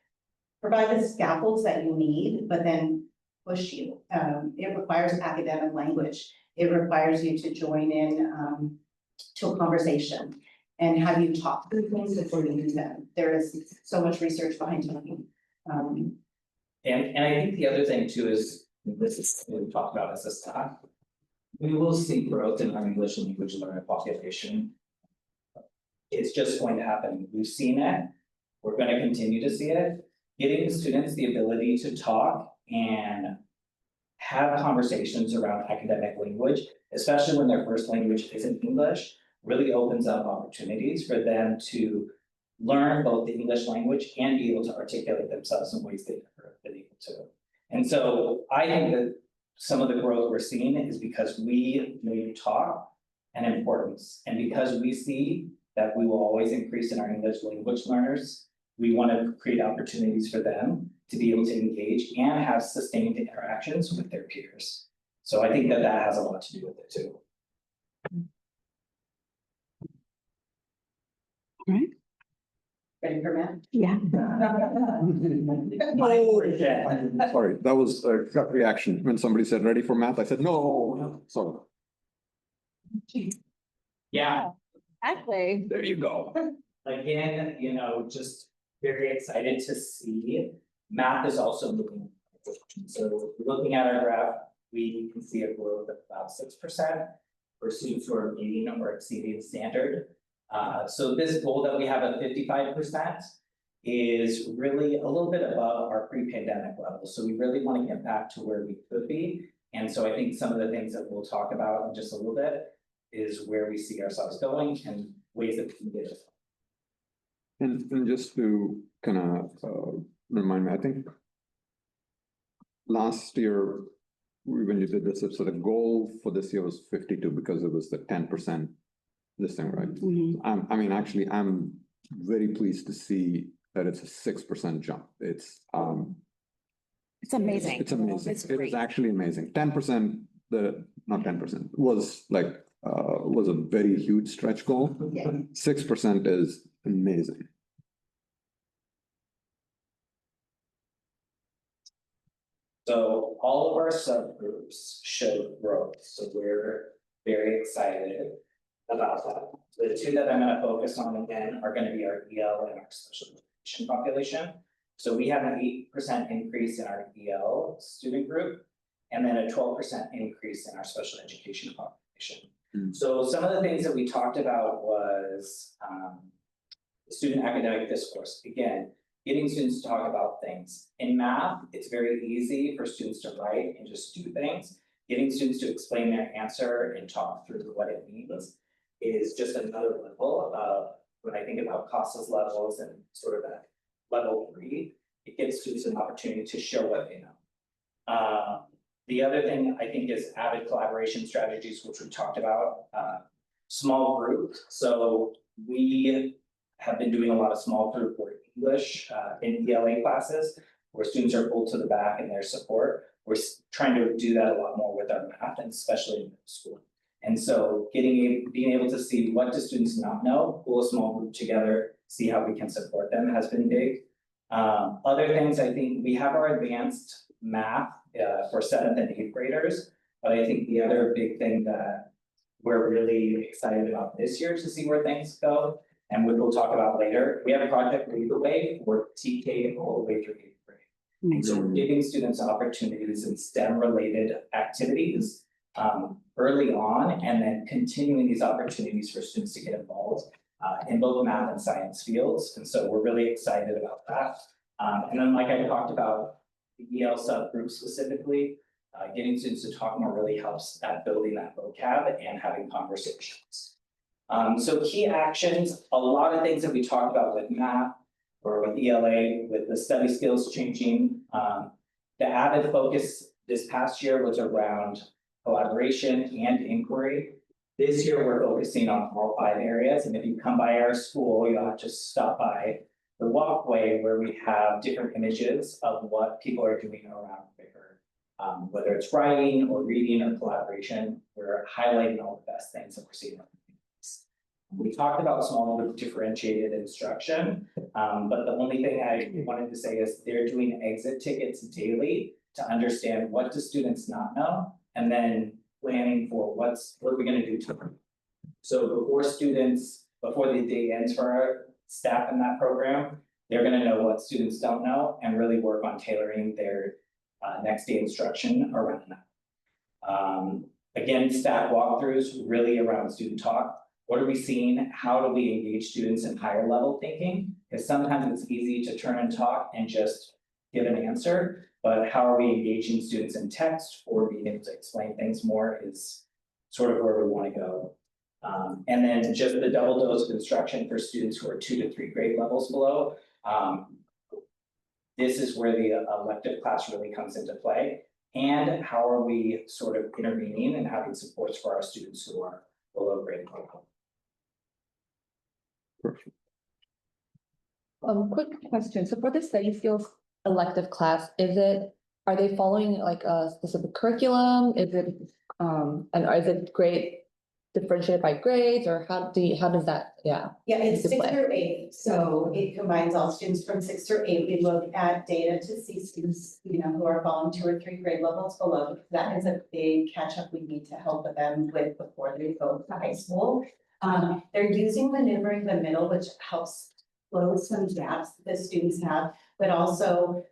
Provide the scaffolds that you need, but then push you. It requires academic language. It requires you to join in to a conversation and have you talk through things before you do them. There is so much research behind talking. And I think the other thing too is, this is what we talked about as a staff. We will see growth in our English language learner population. It's just going to happen. We've seen it. We're going to continue to see it. Getting the students the ability to talk and have conversations around academic language, especially when their first language isn't English, really opens up opportunities for them to learn both the English language and be able to articulate themselves in ways they've never been able to. And so I think that some of the growth we're seeing is because we made talk an importance. And because we see that we will always increase in our English language learners, we want to create opportunities for them to be able to engage and have sustained interactions with their peers. So I think that that has a lot to do with it too. Ready for math? Yeah. Sorry, that was a gut reaction. When somebody said ready for math, I said, no, sorry. Yeah, Exactly. There you go. again, you know, just very excited to see. Math is also moving. So looking at our graph, we can see a growth of about 6% for students who are meeting or exceeding standard. So this goal that we have at 55% is really a little bit above our pre-pandemic level. So we really want to get back to where we could be. And so I think some of the things that we'll talk about in just a little bit is where we see ourselves going and ways that we can get it. And just to kind of remind me, I think last year, when you did this, so the goal for this year was 52 because it was the 10% this thing, right? I mean, actually, I'm very pleased to see that it's a 6% jump. It's amazing. It's amazing. It's It great. is actually amazing. 10%, not 10%, was like, was a very huge stretch goal. 6% is amazing. So all of our subgroups showed growth, so we're very excited about that. The two that I'm gonna focus on again are gonna be our EL and our special education population. So we have an 8% increase in our EL student group, and then a 12% increase in our special education population. So some of the things that we talked about was student academic discourse. Again, getting students to talk about things. In math, it's very easy for students to write and just do things. Getting students to explain their answer and talk through what it means is just another level of when I think about CASA's levels and sort of that level 3, it gives students an opportunity to show what they know. The other thing I think is avid collaboration strategies, which we talked about, small group. So we have been doing a lot of small group work English in ELA classes where students are pulled to the back in their support. We're trying to do that a lot more with our math and especially in middle school. And so being able to see what do students not know, pull a small group together, see how we can support them has been big. Other things, I think we have our advanced math for 7th and 8th graders, but I think the other big thing that we're really excited about this year to see where things go, and which we'll talk about later, we have Project Lead the Way for TK all the way through 8th grade. And so we're giving students opportunities in STEM related activities early on, and then continuing these opportunities for students to get involved in both math and science fields. And so we're really excited about that. And then like I talked about the EL subgroup specifically, getting students to talk more really helps at building that vocab and having conversations. So key actions, a lot of things that we talked about with math or with ELA, with the study skills changing. The avid focus this past year was around collaboration and inquiry. This year, we're focusing on all 5 areas, and if you come by our school, you'll have to stop by the walkway where we have different images of what people are doing around Quicker. Whether it's writing or reading or collaboration, we're highlighting all the best things that we're seeing. We talked about small group differentiated instruction, but the only thing I wanted to say is they're doing exit tickets daily to understand what do students not know, and then planning for what are we gonna do tomorrow. So before the day ends for our staff in that program, they're gonna know what students don't know and really work on tailoring their next day instruction around that. Again, staff walkthroughs really around student talk. What are we seeing? How do we engage students in higher level thinking? Because sometimes it's easy to turn and talk and just give an answer, but how are we engaging students in text or being able to explain things more is sort of where we want to go. And then just the double dose of instruction for students who are 2 to 3 grade levels below. This is where the elective class really comes into play. And how are we sort of intervening and having supports for our students who are below grade level. Perfect. Quick question. So for the study skills elective class, are they following like a specific curriculum? Is it, and is it grade differentiated by grades, or how does that, yeah? Yeah, it's Good 6 play. through 8, so it combines all students from 6 through 8. We look at data to see students, who are falling 2 or 3 grade levels below, because that is a big catch-up we need to help them with before they go to high school. They're using maneuvering the middle, which helps close some gaps that the students have, but also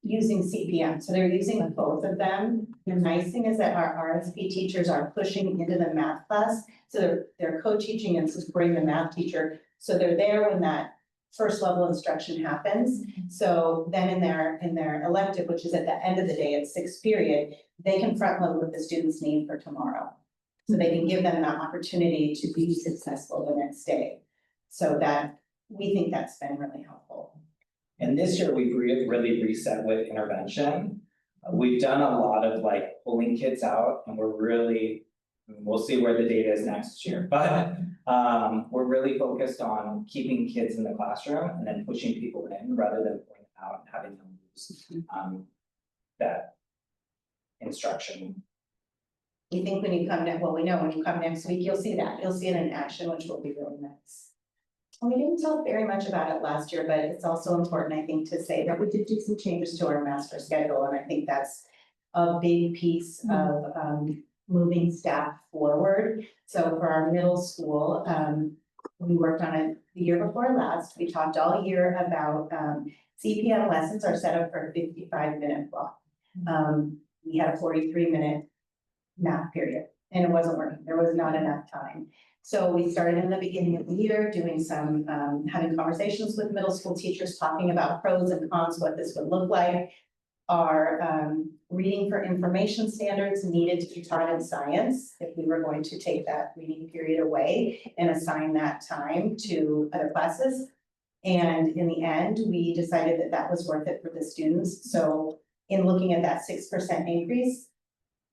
using CPM. So they're using both of them. The nice thing is that our RSP teachers are pushing into the math class. So they're co-teaching and supporting the math teacher. So they're there when that first level instruction happens. So then in their elective, which is at the end of the day at 6th period, they can front load what the students need for tomorrow. So they can give them that opportunity to be successful the next day. So that we think that's been really helpful. And this year we've really reset with intervention. We've done a lot of like pulling kids out, and we'll see where the data is next year, but we're really focused on keeping kids in the classroom and then pushing people in rather than pulling them out and having them lose that instruction. You think when you come we know when you come next week, you'll see that. You'll see it in action, which will be really nice. And we didn't talk very much about it last year, but it's also important, I think, to say that we did do some changes to our master schedule, and I think that's a big piece of moving staff forward. So for our middle school, we worked on it the year before last. We talked all year about CPM lessons are set up for a 55-minute block. We had a 43-minute math period, and it wasn't working. There was not enough time. So we started in the beginning of the year doing some, having conversations with middle school teachers, talking about pros and cons, what this would look like. Our reading for information standards needed to be taught in science if we were going to take that reading period away and assign that time to other classes. And in the end, we decided that that was worth it for the students. So in looking at that 6% increase,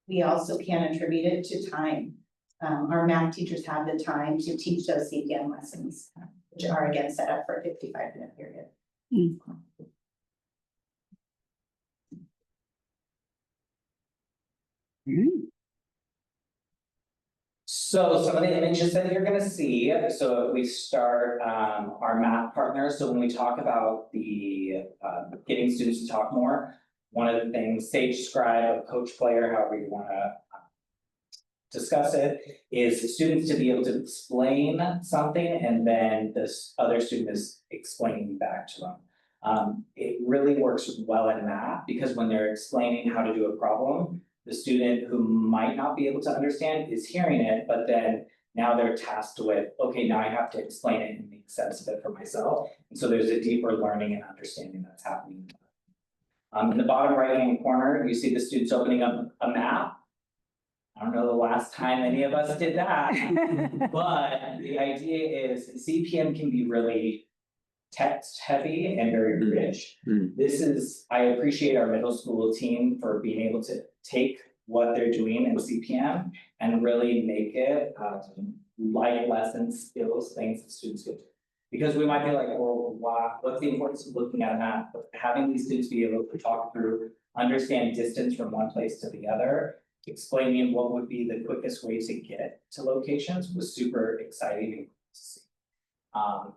we also can attribute it to time. Our math teachers have the time to teach those CPM lessons, which are again set up for a 55-minute period. So some of the images that you're gonna see, so if we start our math partners, so when we talk about the getting students to talk more, one of the things, Sage Scribe, Coach Player, however you wanna discuss it, is students to be able to explain something and then this other student is explaining back to them. It really works well in math because when they're explaining how to do a problem, the student who might not be able to understand is hearing it, but then now they're tasked with, okay, now I have to explain it and make sense of it for myself. And so there's a deeper learning and understanding that's happening. In the bottom right-hand corner, you see the students opening up a map. I don't know the last time any of us did that, but the idea is CPM can be really text heavy and very rich. I appreciate our middle school team for being able to take what they're doing in CPM and really make it light lessons, skills, things that students Because we might be like, well, what's the importance of looking at a map? But having these students be able to talk through, understand distance from one place to the other, explaining what would be the quickest way to get to locations was super exciting and cool to see.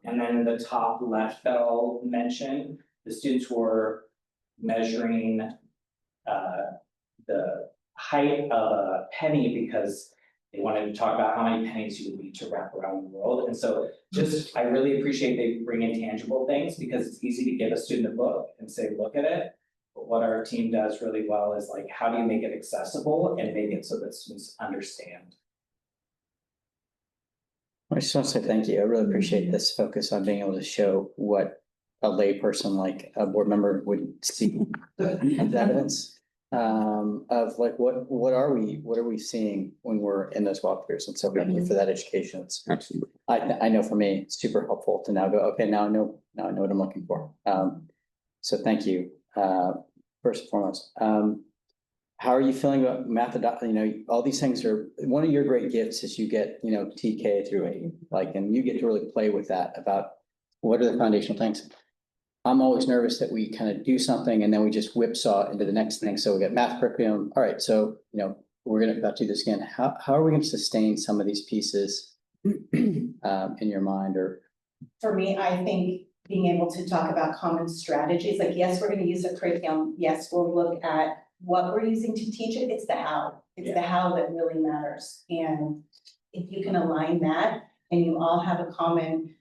And then in the top left that I'll mention, the students were measuring the height of a penny because they wanted to talk about how many pennies you would need to wrap around the world. And so I really appreciate they bring in tangible things because it's easy to give a student a book and say, look at it. But what our team does really well is like, how do you make it accessible and make it so that students understand? I just want to say thank you. I really appreciate this focus on being able to show what a layperson like a board member would see as evidence. Of like, what are we seeing when we're in those walkthroughs? And so thank you for that education. It's, Absolutely. I know for me, it's super helpful to now go, okay, now I know what I'm looking for. So thank you, first and foremost. How are you feeling about math you know, all these things are, one of your great gifts is you get, you know, TK through 8, like, and you get to really play with that about what are the foundational things. I'm always nervous that we kind of do something and then we just whipsaw into the next thing. So we get math curriculum. All right, so, you know, we're going to about to do this again. How are we going to sustain some of these pieces in your mind? Or For me, I think being able to talk about common strategies, like, yes, we're gonna use a curriculum, yes, we'll look at what we're using to teach it, it's the how. It's the how that really matters, and if you can align that and you all have a common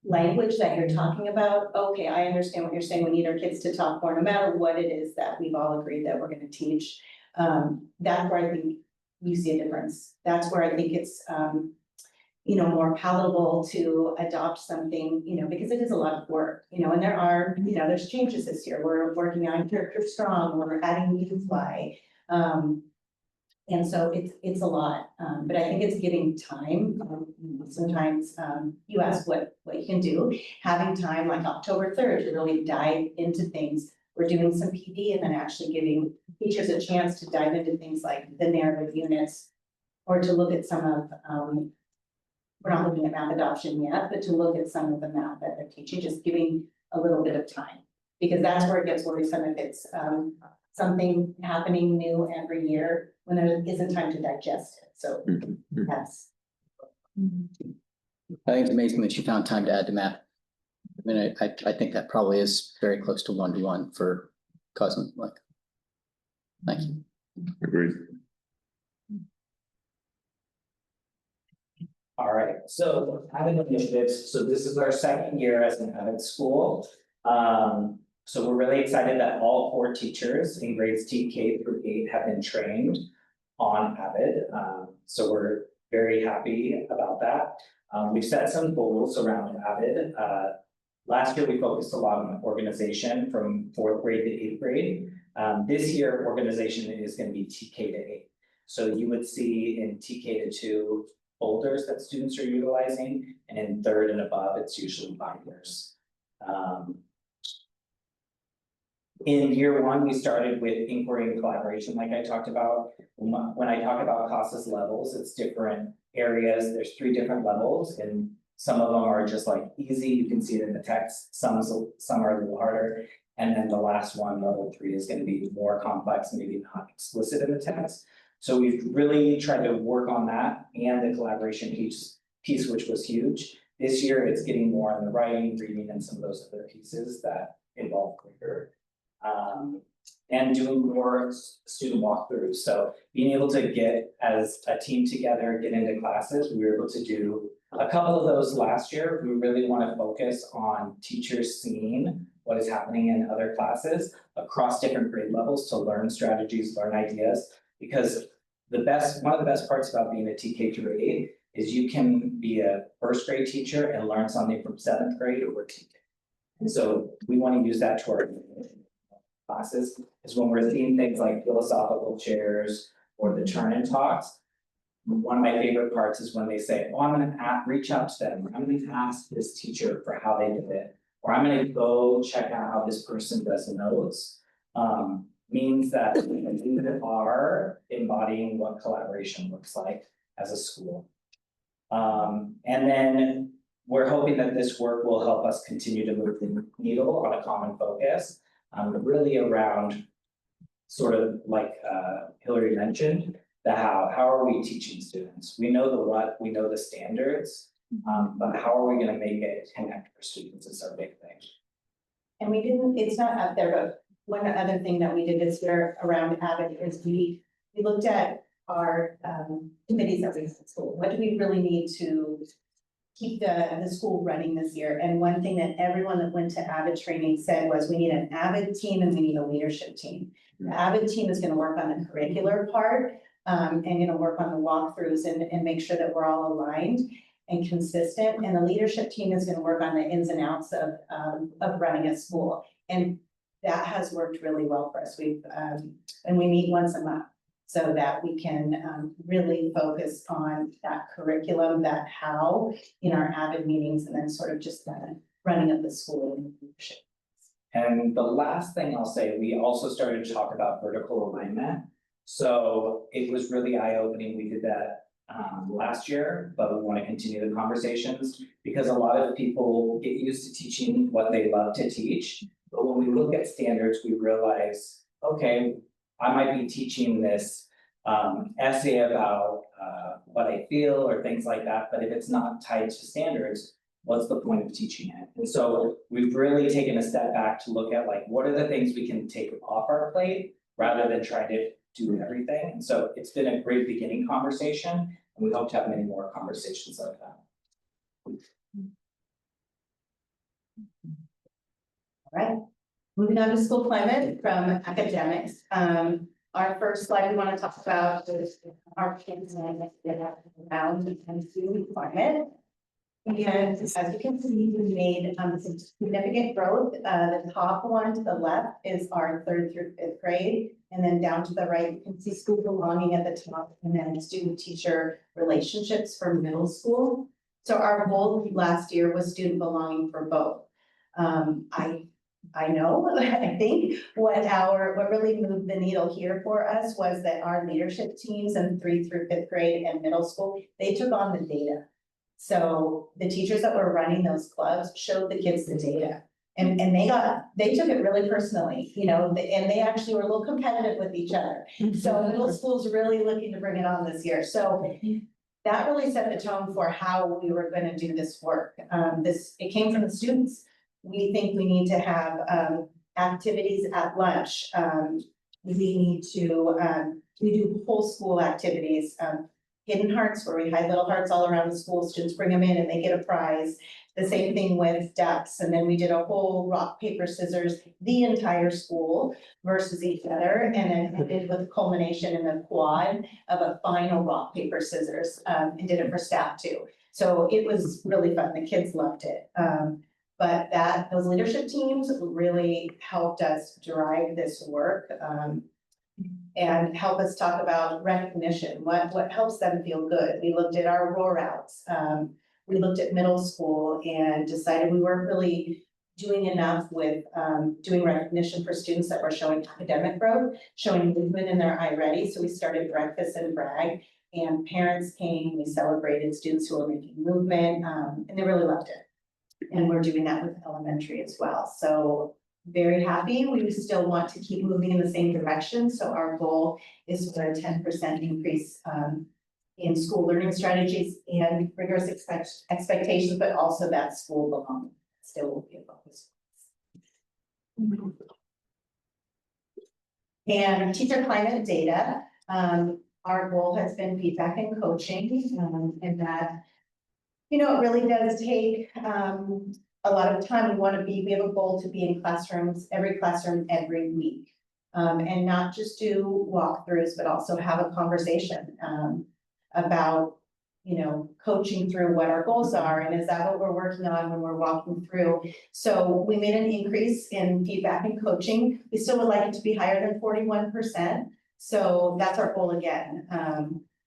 language that you're talking about, okay, I understand what you're saying, we need our kids to talk more, no matter what it is that we've all agreed that we're gonna teach. That's where I think you see a difference, that's where I think it's, you know, more palatable to adopt something, you know, because it is a lot of work, you know, and there are, you know, there's changes this year. We're working on Character Strong, we're adding Fly. And so it's a lot, but I think it's giving time. Sometimes you ask what you can do, having time like October 3rd to really dive into things. We're doing some PD and then actually giving teachers a chance to dive into things like the narrative units or to look at some of, we're not looking at math adoption yet, but to look at some of the math that they're teaching, just giving a little bit of time. Because that's where it gets worrisome if it's something happening new every year when there isn't time to digest it. So that's. I think it's amazing that you found time to add to math. I mean, I think that probably is very close to 1-to-1 for Cosmo. Like, thank you. Agreed. All right, so Avid initiatives, so this is our second year as an Avid school. So we're really excited that all 4 teachers in grades TK through 8 have been trained on Avid. So we're very happy about that. We've set some goals around Avid. Last year, we focused a lot on organization from 4th grade to 8th grade. This year, organization is going to be TK to 8. So you would see in TK to 2 folders that students are utilizing, and in 3rd and above, it's usually binders. In year 1, we started with inquiry and collaboration, like I talked about. When I talk about CASAS levels, it's different areas. There's 3 different levels, and some of them are just like easy. You can see it in the text. Some are a little harder. And then the last one, level 3, is going to be more complex, maybe not explicit in the text. So we've really tried to work on that and the collaboration piece, which was huge. This year, it's getting more on the writing, reading, and some of those other pieces that involve quicker. And doing more student walkthroughs. So being able to get as a team together, get into classes, we were able to do a couple of those last year. We really want to focus on teachers seeing what is happening in other classes across different grade levels to learn strategies, learn ideas. Because one of the best parts about being a TK through 8 is you can be a 1st grade teacher and learn something from 7th grade or TK. And so we want to use that to our classes, is when we're seeing things like philosophical chairs or the turn-in talks. One of my favorite parts is when they say, oh, I'm going to reach out to them. I'm going to ask this teacher for how they did it. Or I'm going to go check out how this person does notes. Means that we are embodying what collaboration looks like as a school. And then we're hoping that this work will help us continue to move the needle on a common focus, really around sort of like Hillary mentioned, the how are we teaching students? We know the what, we know the standards, but how are we gonna make it connect for students is our big thing. And we didn't, it's not up there, but one other thing that we did this year around Avid is we looked at our committees that we have at school. What do we really need to keep the school running this year? And one thing that everyone that went to Avid training said was we need an Avid team and we need a leadership team. The Avid team is gonna work on the curricular part and gonna work on the walkthroughs and make sure that we're all aligned and consistent. And the leadership team is gonna work on the ins and outs of running a school. And that has worked really well for us. And we meet once a month so that we can really focus on that curriculum, that how in our Avid meetings, and then sort of just the running of the school and leadership. And the last thing I'll say, we also started to talk about vertical alignment. So it was really eye-opening. We did that last year, but we want to continue the conversations because a lot of people get used to teaching what they love to teach. But when we look at standards, we realize, okay, I might be teaching this essay about what I feel or things like that, but if it's not tied to standards, what's the point of teaching it? And so we've really taken a step back to look at like, what are the things we can take off our plate rather than try to do everything. And so it's been a great beginning conversation, and we hope to have many more conversations like that. All right, moving on to school climate from academics. Our first slide we want to talk about is our kids and around and student climate. And as you can see, we made some significant growth. The top one to the left is our 3rd through 5th grade. And then down to the right, you can see school belonging at the top and then student-teacher relationships for middle school. So our goal last year was student belonging for both. I know, I think what really moved the needle here for us was that our leadership teams in 3rd through 5th grade and middle school, they took on the data. So the teachers that were running those clubs showed the kids the data. And they took it really personally, you know, and they actually were a little competitive with each other. So middle school's really looking to bring it on this year. So that really set the tone for how we were going to do this work. It came from the students. We think we need to have activities at lunch. We need to we do whole school activities. Hidden hearts, where we hide little hearts all around the school. Students bring them in and they get a prize. The same thing with ducks. And then we did a whole rock, paper, scissors, the entire school versus each other. And then ended with a culmination in the quad of a final rock, paper, scissors, and did it for staff too. So it was really fun. The kids loved it. But those leadership teams really helped us drive this work. And help us talk about recognition, what helps them feel good. We looked at our roar outs. We looked at middle school and decided we weren't really doing enough with doing recognition for students that were showing academic growth, showing movement in their iReady. So we started breakfast and brag, and parents came, we celebrated students who were making movement, and they really loved it. And we're doing that with elementary as well. So very happy. We still want to keep moving in the same direction. So our goal is for a 10% increase in school learning strategies and rigorous expectations, but also that school belonging still will be a focus. And teacher climate data. Our goal has been feedback and coaching, and that, you know, it really does take a lot of time. We have a goal to be in classrooms, every classroom every week. And not just do walkthroughs, but also have a conversation about, you know, coaching through what our goals are. And is that what we're working on when we're walking through? So we made an increase in feedback and coaching. We still would like it to be higher than 41%. So that's our goal again.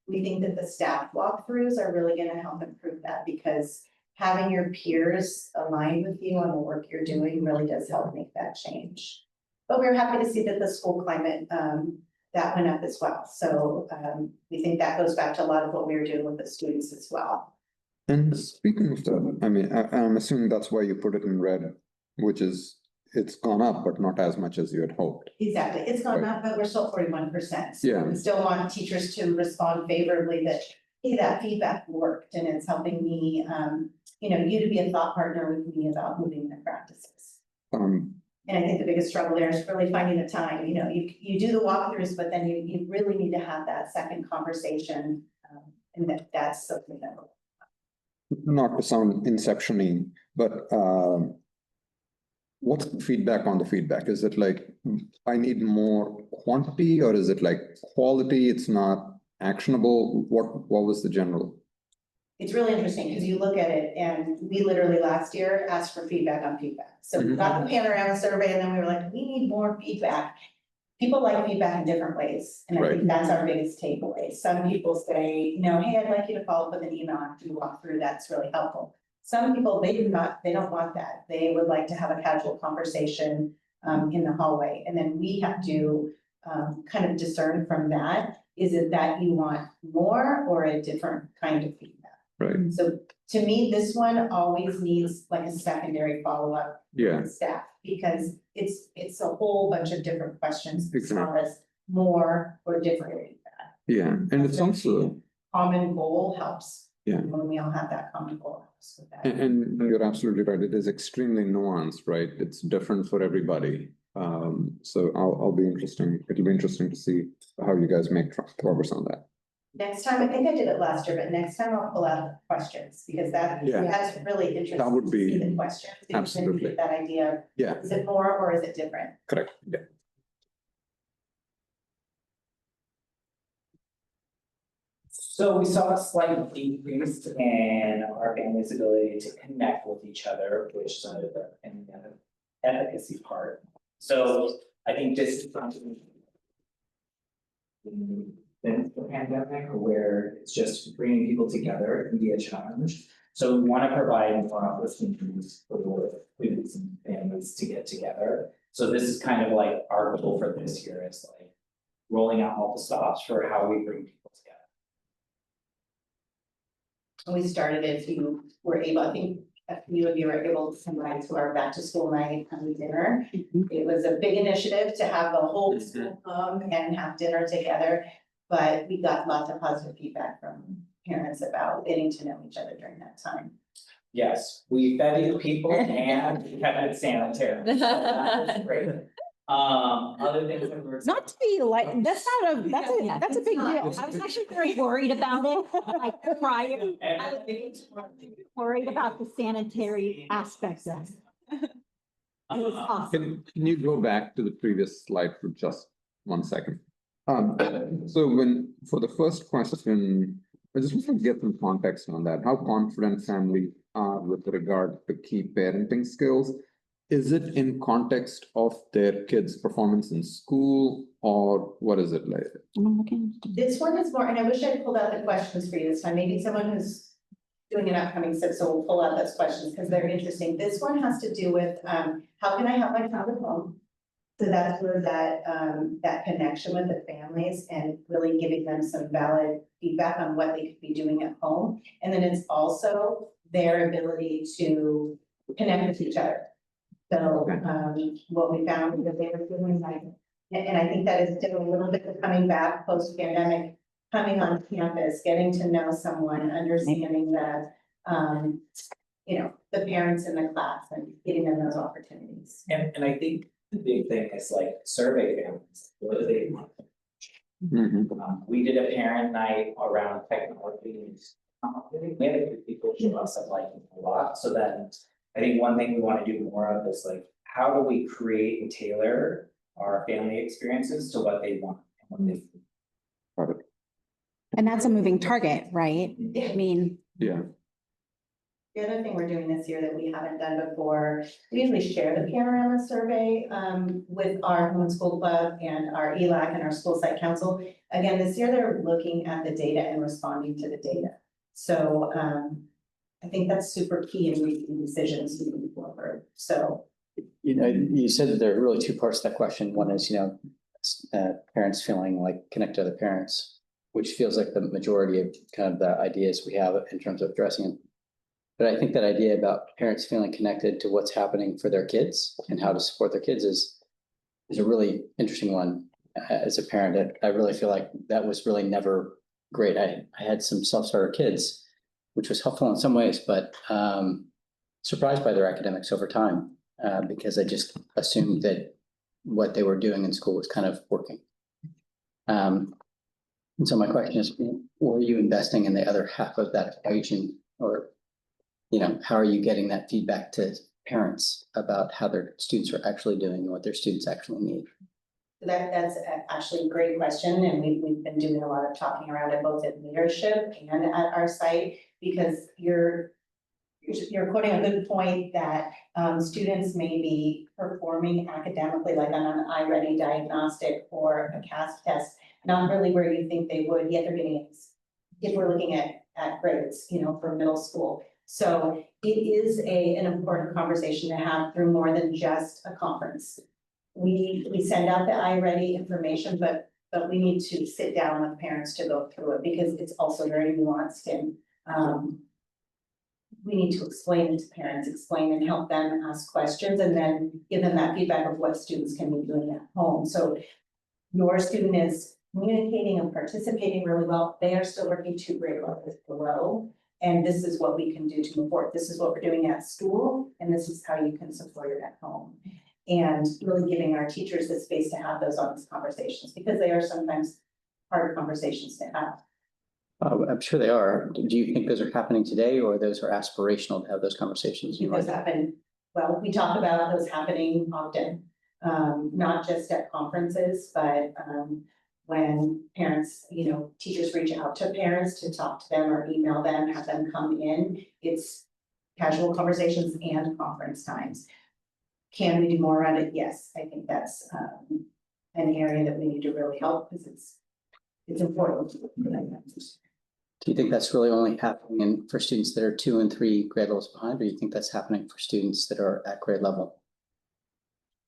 We think that the staff walkthroughs are really going to help improve that, because having your peers aligned with you on the work you're doing really does help make that change. But we're happy to see that the school climate, that went up as well. So we think that goes back to a lot of what we were doing with the students as well. And speaking of that, I mean, I'm assuming that's why you put it in red, which is, it's gone up, but not as much as you had hoped. Exactly, it's gone Right. up, but we're still 41%. So Yeah. we still want teachers to respond favorably that, hey, that feedback worked and it's helping me, you to be a thought partner with me about moving the practices. And I think the biggest struggle there is really finding the time, you do the walkthroughs, but then you really need to have that second conversation. And that's something that. Not to sound inception-y, but what's the feedback on the feedback? Is it like, I need more quantity, or is it like quality, it's not actionable? What was the general? It's really interesting because you look at it and we literally last year asked for feedback on feedback. So we got the panorama survey and then we were like, we need more feedback. People like feedback in different ways. And I think that's our biggest takeaway. Some people say, hey, I'd like you to follow up with an email after you walk through. That's really helpful. Some people, they don't want that. They would like to have a casual conversation in the hallway. And then we have to kind of discern from that. Is it that you want more or a different kind of feedback? Right. So to me, this one always needs like a secondary follow-up with staff, because it's a whole bunch of different questions as far as more or different feedback. Yeah, and it's also. Common goal helps. Yeah. When we all have that common goal helps with that. And you're absolutely right. It is extremely nuanced, right? It's different for everybody. So it'll be interesting to see how you guys make progress on that. Next time, I think I did it last year, but next time I'll pull out the questions, because that's really interesting. That would be- to see the questions. Because then you absolutely. get that idea, Yeah, is it more or is it different? correct. Yeah. So we saw a slight decrease in our family's ability to connect with each other, which is the efficacy part. So I think this is something since the pandemic, where it's just bringing people together, it can be a challenge. So we want to provide more opportunities for students and families to get together. So this is kind of like our goal for this year, is like rolling out multiple stops for how we bring people together. We started, if you were able, I think a few of you were able to come by to our back to school night and dinner. It was a big initiative to have the whole school come and have dinner together. But we got lots of positive feedback from parents about getting to know each other during that time. Yes, we fed you people and we kept it sanitary. So that was great. Other things that we're. Not to be like, that's a big deal. I was actually very worried about it, like prior. I was worried about the sanitary aspects of it. It was awesome. Can you go back to the previous slide for just 1 second? So for the first question, I just want to get some context on that. How confident families are with regard to key parenting skills? Is it in context of their kids' performance in school, or what is it like? This one is more, and I wish I'd pulled out the questions for you this time. Maybe someone who's doing an upcoming SIP, so we'll pull out those questions because they're interesting. This one has to do with how can I help my child at home? So that's where that connection with the families and really giving them some valid feedback on what they could be doing at home. And then it's also their ability to connect with each other. So what we found is that they were doing like, and I think that is still a little bit of coming back post-pandemic, coming on campus, getting to know someone, understanding the the parents in the class and giving them those opportunities. And I think the big thing is like survey families, what do they want? We did a parent night around technology. We had a few people show us that like a lot, so then I think one thing we want to do more of is like, how do we create and tailor our family experiences to what they want and what they need. And that's a moving target, right? Yeah. I mean, Yeah. The other thing we're doing this year that we haven't done before, we usually share the panorama survey with our homeschool club and our ELAC and our school site council. Again, this year they're looking at the data and responding to the data. So I think that's super key in making decisions moving forward. So. You said that there are really two parts to that question. One is, parents feeling like connect to other parents, which feels like the majority of kind of the ideas we have in terms of addressing But I think that idea about parents feeling connected to what's happening for their kids and how to support their kids is a really interesting one. As a parent, I really feel like that was really never great. I had some self-starter kids, which was helpful in some ways, but surprised by their academics over time, because I just assumed that what they were doing in school was kind of working. And so my question is, were you investing in the other half of that equation, or, how are you getting that feedback to parents about how their students are actually doing and what their students actually need? That's actually a great question, and we've been doing a lot of talking around it, both at leadership and at our site, because you're quoting a good point that students may be performing academically, like on an iReady diagnostic or a CAS test, not really where you think they would, yet they're getting A's. If we're looking at grades, for middle school. So it is an important conversation to have through more than just a conference. We send out the iReady information, but we need to sit down with parents to go through it, because it's also very nuanced, and we need to explain it to parents, explain and help them ask questions, and then give them that feedback of what students can be doing at home. So your student is communicating and participating really well. They are still working 2 grade levels below. And this is what we can do to move forward. This is what we're doing at school, and this is how you can support it at home. And really giving our teachers the space to have those honest conversations, because they are sometimes hard conversations to have. I'm sure they are. Do you think those are happening today, or those are aspirational to have those conversations? Those happen, well, we talk about those happening often, not just at conferences, but when parents, teachers reach out to parents to talk to them or email them, have them come in. It's casual conversations and conference times. Can we do more around it? Yes, I think that's an area that we need to really help, because it's important. Do you think that's really only happening for students that are 2 and 3 grade levels behind, or do you think that's happening for students that are at grade level?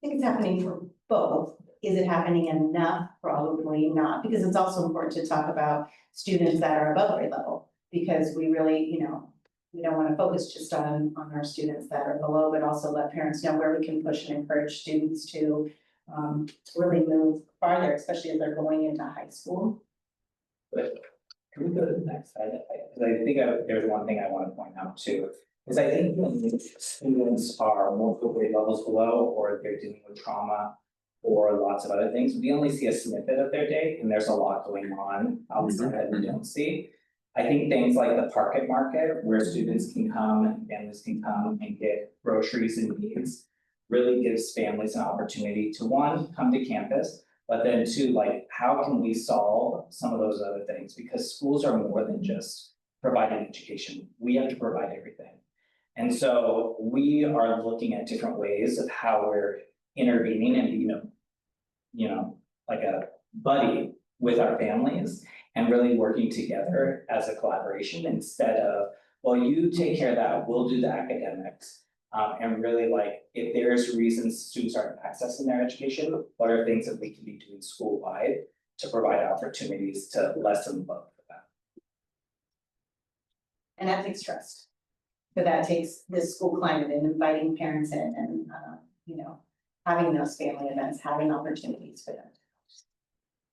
I think it's happening for both. Is it happening enough? Probably not, because it's also important to talk about students that are above grade level, because we really, we don't want to focus just on our students that are below, but also let parents know where we can push and encourage students to really move farther, especially as they're going into high school. But can we go to the next slide? Because I think there's one thing I want to point out too, is I think when students are multiple grade levels below, or they're dealing with trauma or lots of other things, we only see a snippet of their day, and there's a lot going on outside that we don't see. I think things like the Park at Market, where students can come and families can come and get groceries and needs, really gives families an opportunity to, 1, come to campus, but then 2, like, how can we solve some of those other things? Because schools are more than just providing education. We have to provide everything. And so we are looking at different ways of how we're intervening and like a buddy with our families, and really working together as a collaboration, instead of, well, you take care of that, we'll do the academics. And really, like, if there's reasons students aren't accessing their education, what are things that we can be doing school-wide to provide opportunities to lessen the load for them? And that takes trust. But that takes this school climate and inviting parents in, and having those family events, having opportunities for them.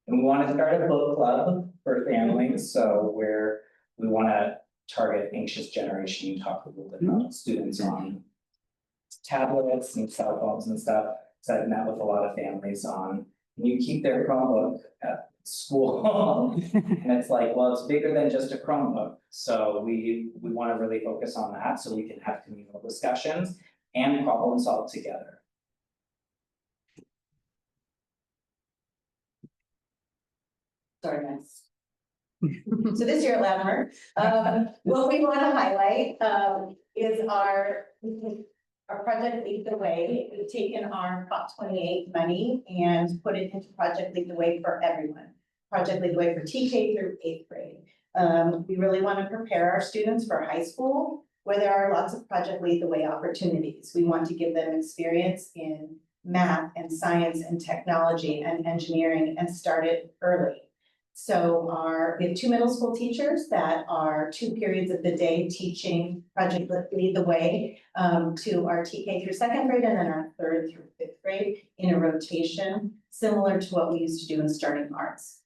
And we want to start a book club for families, so where we want to target anxious generation, talk a little bit about students on tablets and cell phones and stuff. So I've met with a lot of families on, can you keep their Chromebook at school? And it's like, well, it's bigger than just a Chromebook. So we want to really focus on that, so we can have communal discussions and problem solve together. Sorry, guys. So this year at Latimer, what we want to highlight is our Project Lead the Way. We've taken our Prop 28 money and put it into Project Lead the Way for everyone. Project Lead the Way for TK through 8th grade. We really want to prepare our students for high school, where there are lots of Project Lead the Way opportunities. We want to give them experience in math and science and technology and engineering, and start it early. we have two middle school teachers that are 2 periods of the day teaching Project Lead the Way to our TK through 2nd grade and then our 3rd through 5th grade in a rotation, similar to what we used to do in Starting Arts.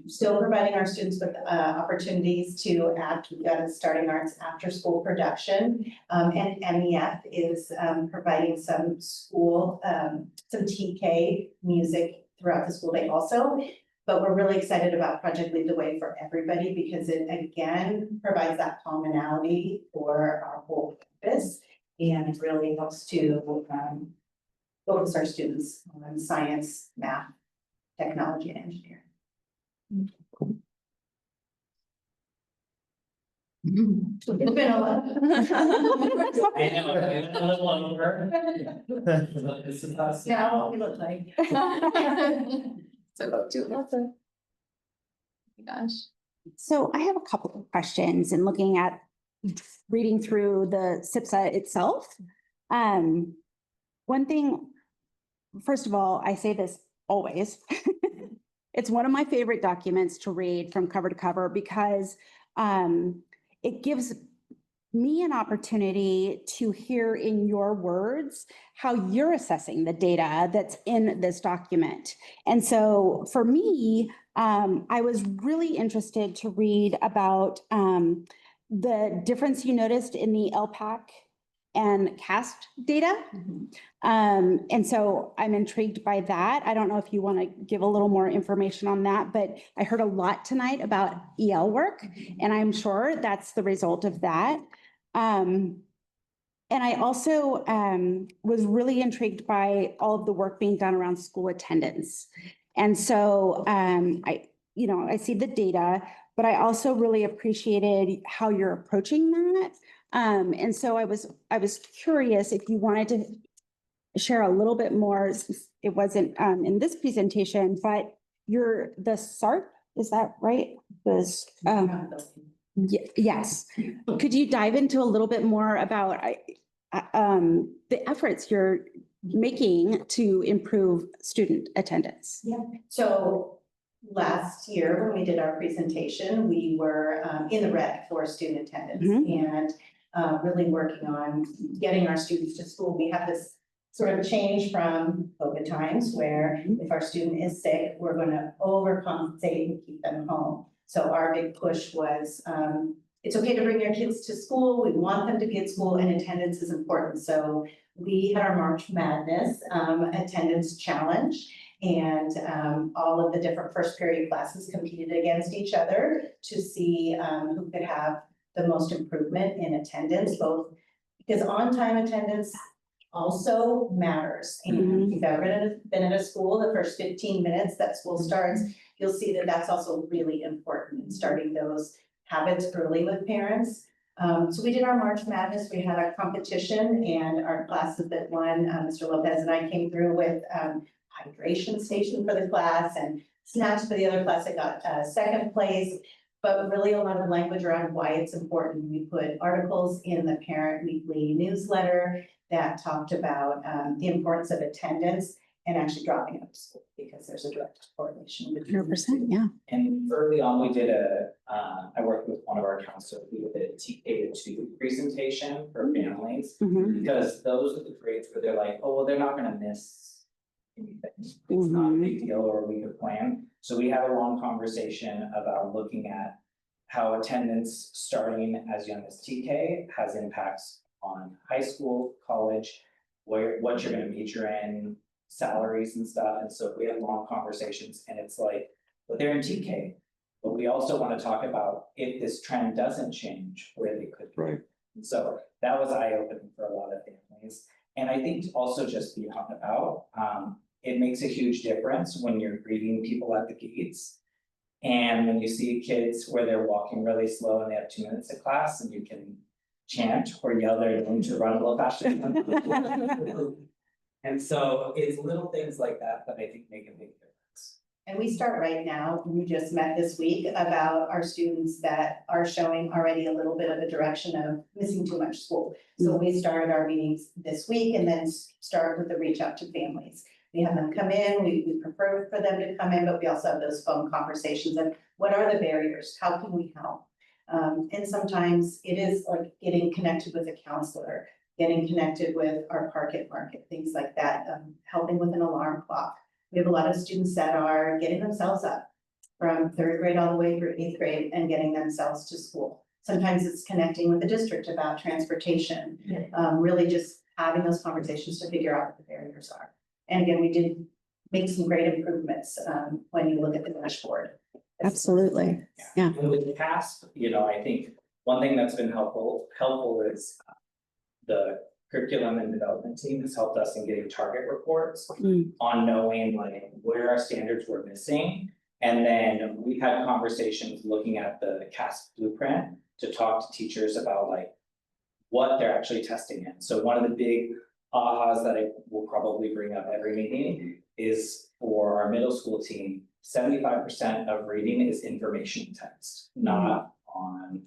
Still providing our students with opportunities to act. We've got a Starting Arts after school production. And MEF is providing some school, some TK music throughout the school day also. But we're really excited about Project Lead the Way for everybody because it again provides that commonality for our whole campus and really helps to focus our students on science, math, technology, and engineering. It's been a lot. I know, it's a little over. This is us. Yeah, what we look like. Gosh. So I have a couple of questions and looking at reading through the SIPSA itself. One thing, first of all, I say this always. It's one of my favorite documents to read from cover to cover because it gives me an opportunity to hear in your words how you're assessing the data that's in this document. And so for me, I was really interested to read about the difference you noticed in the LPAC and CAST data. And so I'm intrigued by that. I don't know if you want to give a little more information on that, but I heard a lot tonight about EL work, and I'm sure that's the result of that. And I also was really intrigued by all of the work being done around school attendance. And so I see the data, but I also really appreciated how you're approaching that. And so I was curious if you wanted to share a little bit more. It wasn't in this presentation, but the SARP, is that right? Yes. Could you dive into a little bit more about the efforts you're making to improve student attendance? Yeah. So last year, when we did our presentation, we were in the red for student attendance and really working on getting our students to school. We have this sort of change from COVID times where if our student is sick, we're going to overcompensate and keep them home. So our big push was, it's okay to bring your kids to school. We want them to be at school and attendance is important. So we had our March Madness attendance challenge, and all of the different first period classes competed against each other to see who could have the most improvement in attendance, both because on-time attendance also matters. And if you've ever been at a school, the first 15 minutes that school starts, you'll see that that's also really important in starting those habits early with parents. So we did our March Madness, we had our competition, and our classes that won, Mr. Lopez and I came through with hydration station for the class and snacks for the other class that got second place. But really a lot of language around why it's important. We put articles in the Parent Weekly newsletter that talked about the importance of attendance and actually dropping out of school because there's a direct correlation between 100%, yeah. And early on, we did I worked with one of our counselors, we did a TK2 presentation for families. Because those are the grades where they're like, oh, well, they're not gonna miss anything. It's not a big deal or we could plan. So we had a long conversation about looking at how attendance starting as young as TK has impacts on high school, college, what you're gonna major in, salaries and stuff. And so we had long conversations and it's like, but they're in TK. But we also want to talk about if this trend doesn't change, where they could be. Right. And so that was eye-opening for a lot of families. And I think also just be out and about, it makes a huge difference when you're greeting people at the gates. And when you see kids where they're walking really slow and they have 2 minutes of class and you can chant or yell their name to run a little faster. And so it's little things like that that I think make a big difference. And we start right now. We just met this week about our students that are showing already a little bit of a direction of missing too much school. So we started our meetings this week and then start with the reach out to families. We have them come in, we prefer for them to come in, but we also have those phone conversations and what are the barriers? How can we help? And sometimes it is like getting connected with a counselor, getting connected with our park at market, things like that, helping with an alarm clock. We have a lot of students that are getting themselves up from third grade all the way through eighth grade and getting themselves to school. Sometimes it's connecting with the district about transportation, really just having those conversations to figure out what the barriers are. And again, we did make some great improvements, when you look at the dashboard. Absolutely. Yeah. And with the CASP, you know, I think one thing that's been helpful is the curriculum and development team has helped us in getting target reports on knowing like where our standards were missing. And then we had conversations looking at the CASP blueprint to talk to teachers about like what they're actually testing in. So one of the big ahas that I will probably bring up every meeting is for our middle school team, 75% of reading is information text, not on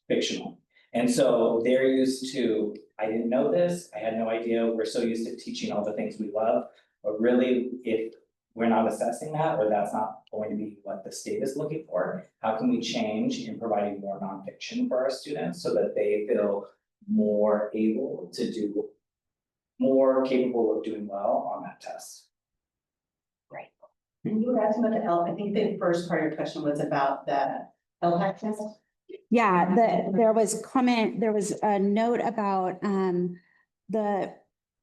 fictional. And so they're used to, I didn't know this, I had no idea, we're so used to teaching all the things we love, but really if we're not assessing that, or that's not going to be what the state is looking for, how can we change in providing more nonfiction for our students so that they feel more able to do, more capable of doing well on that test? Right. And you were asking about the LPAC, I think the first part of your question was about the LPAC test. Yeah, there was a note about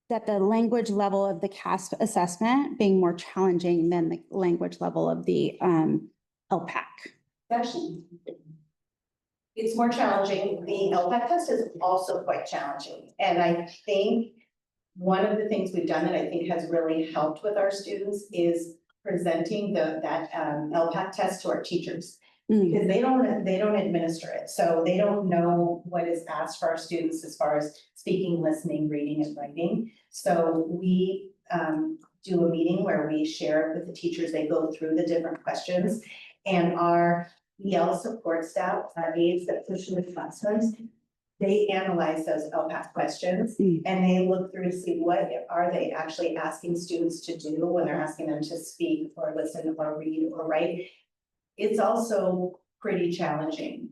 that the language level of the CASP assessment being more challenging than the language level of the LPAC. Actually, it's more challenging. The LPAC test is also quite challenging. And I think one of the things we've done that I think has really helped with our students is presenting that LPAC test to our teachers. Because they don't administer it, so they don't know what is asked for our students as far as speaking, listening, reading, and writing. So we do a meeting where we share it with the teachers, they go through the different questions. And our EL support staff, our aides that push in the classrooms, they analyze those LPAC questions and they look through to see what are they actually asking students to do when they're asking them to speak or listen or read or write. It's also pretty challenging.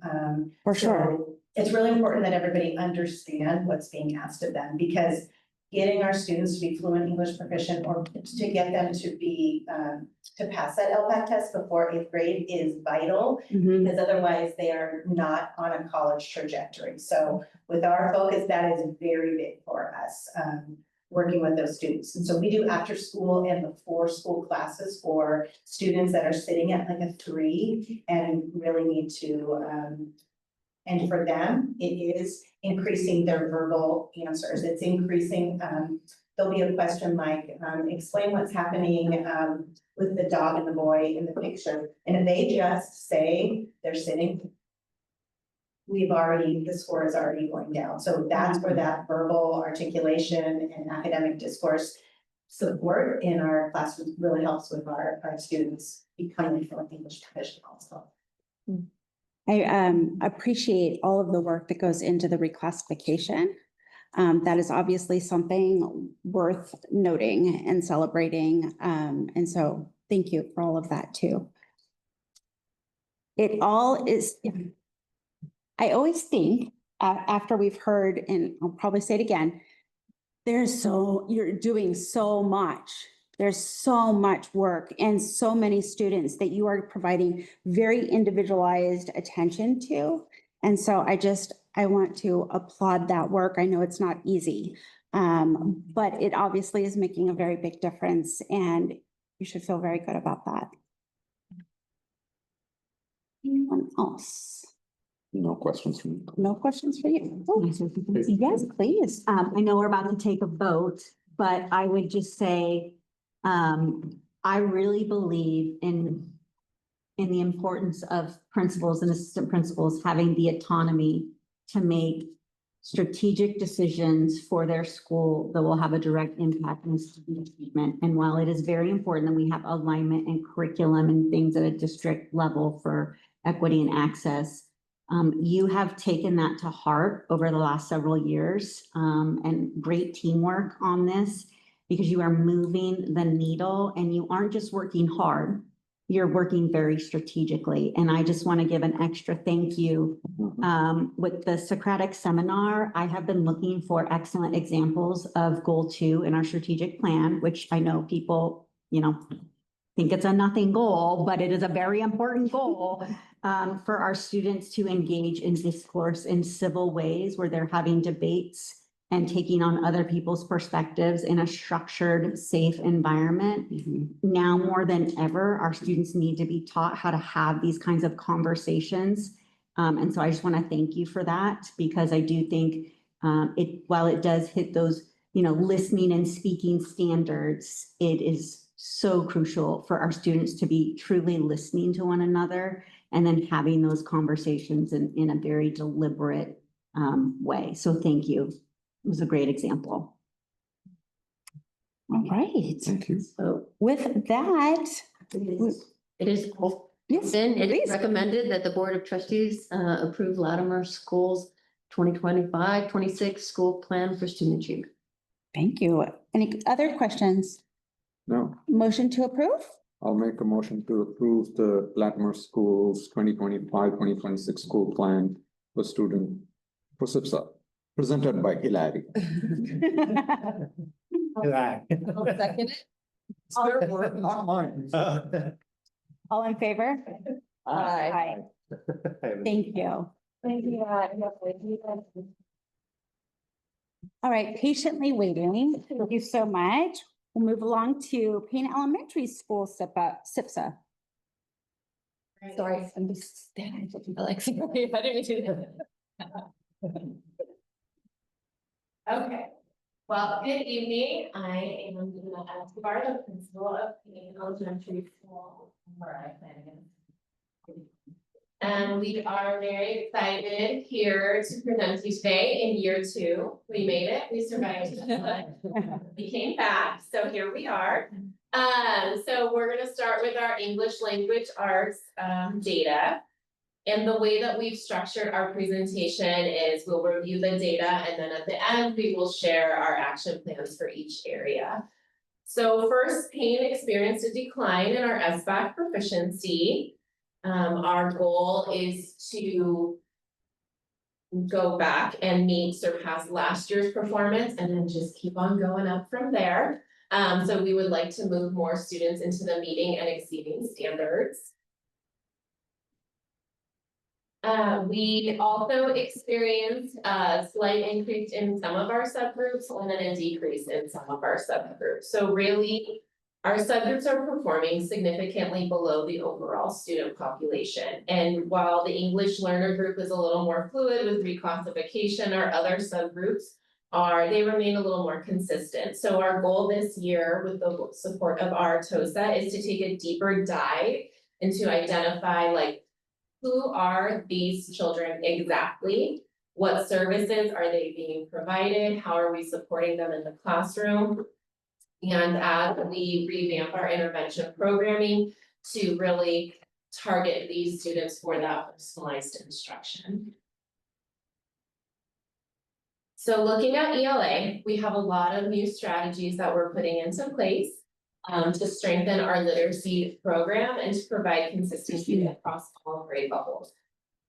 For sure. So it's really important that everybody understand what's being asked of them, because getting our students to be fluent English proficient or to get them to be to pass that LPAC test before eighth grade is vital, because otherwise they are not on a college trajectory. So with our focus, that is very big for us. Working with those students. And so we do after school and before school classes for students that are sitting at like a 3 and really need to, and for them, it is increasing their verbal answers. It's increasing, there'll be a question like, explain what's happening with the dog and the boy in the picture. And if they just say they're sitting, the score is already going down. So that's where that verbal articulation and academic discourse support in our classrooms really helps with our students becoming fluent English proficient also. I appreciate all of the work that goes into the reclassification. That is obviously something worth noting and celebrating. And so thank you for all of that too. It all is, I always think after we've heard, and I'll probably say it again, you're doing so much. There's so much work and so many students that you are providing very individualized attention to. And so I want to applaud that work. I know it's not easy, but it obviously is making a very big difference and you should feel very good about that. Anyone else? No questions from me. No questions for you? Oh, yes, please. I know we're about to take a vote, but I would just say, I really believe in the importance of principals and assistant principals having the autonomy to make strategic decisions for their school that will have a direct impact on student achievement. And while it is very important that we have alignment and curriculum and things at a district level for equity and access, you have taken that to heart over the last several years, and great teamwork on this. because you are moving the needle and you aren't just working hard, you're working very strategically. And I just want to give an extra thank you. With the Socratic seminar, I have been looking for excellent examples of goal 2 in our strategic plan, which I know people, think it's a nothing goal, but it is a very important goal for our students to engage in discourse in civil ways where they're having debates and taking on other people's perspectives in a structured, safe environment. Now more than ever, our students need to be taught how to have these kinds of conversations. And so I just want to thank you for that, because I do think while it does hit those, listening and speaking standards, it is so crucial for our students to be truly listening to one another and then having those conversations in a very deliberate way. So thank you. It was a great example. All right. Thank you. So With that, it is, yes, then it please. is recommended that the Board of Trustees approve Latimer Schools 2025-26 school plan for student achievement. Thank you. Any other questions? No, Motion to approve? I'll make a motion to approve the Latimer Schools 2025-2026 school plan for SIPSA, presented by Hilary. Second. It's their word, not mine. All in favor? Aye. Thank you. Thank you. All right, patiently waiting. Thank you so much. We'll move along to Payne Elementary School SIPSA. Sorry, I'm just standing. Alexa, I didn't do that. Okay, well, good evening. I am Dina Escobar, the principal of Payne Elementary School, where I plan again. And we are very excited here to present to you today in year 2. We made it, we survived. We came back, so here we are. So we're gonna start with our English language arts data. And the way that we've structured our presentation is we'll review the data, and then at the end, we will share our action plans for each area. So first, Payne experienced a decline in our SBAC proficiency. Our goal is to go back and surpass last year's performance and then just keep on going up from there. So we would like to move more students into the meeting and exceeding standards. We also experienced a slight increase in some of our subgroups and then a decrease in some of our subgroups. So really, our subgroups are performing significantly below the overall student population. And while the English learner group is a little more fluid with reclassification, our other subgroups they remain a little more consistent. So our goal this year with the support of our TOSA is to take a deeper dive and to identify who are these children exactly? What services are they being provided? How are we supporting them in the classroom? And as we revamp our intervention programming to really target these students for that personalized instruction. So looking at ELA, we have a lot of new strategies that we're putting into place to strengthen our literacy program and to provide consistency across all grade levels.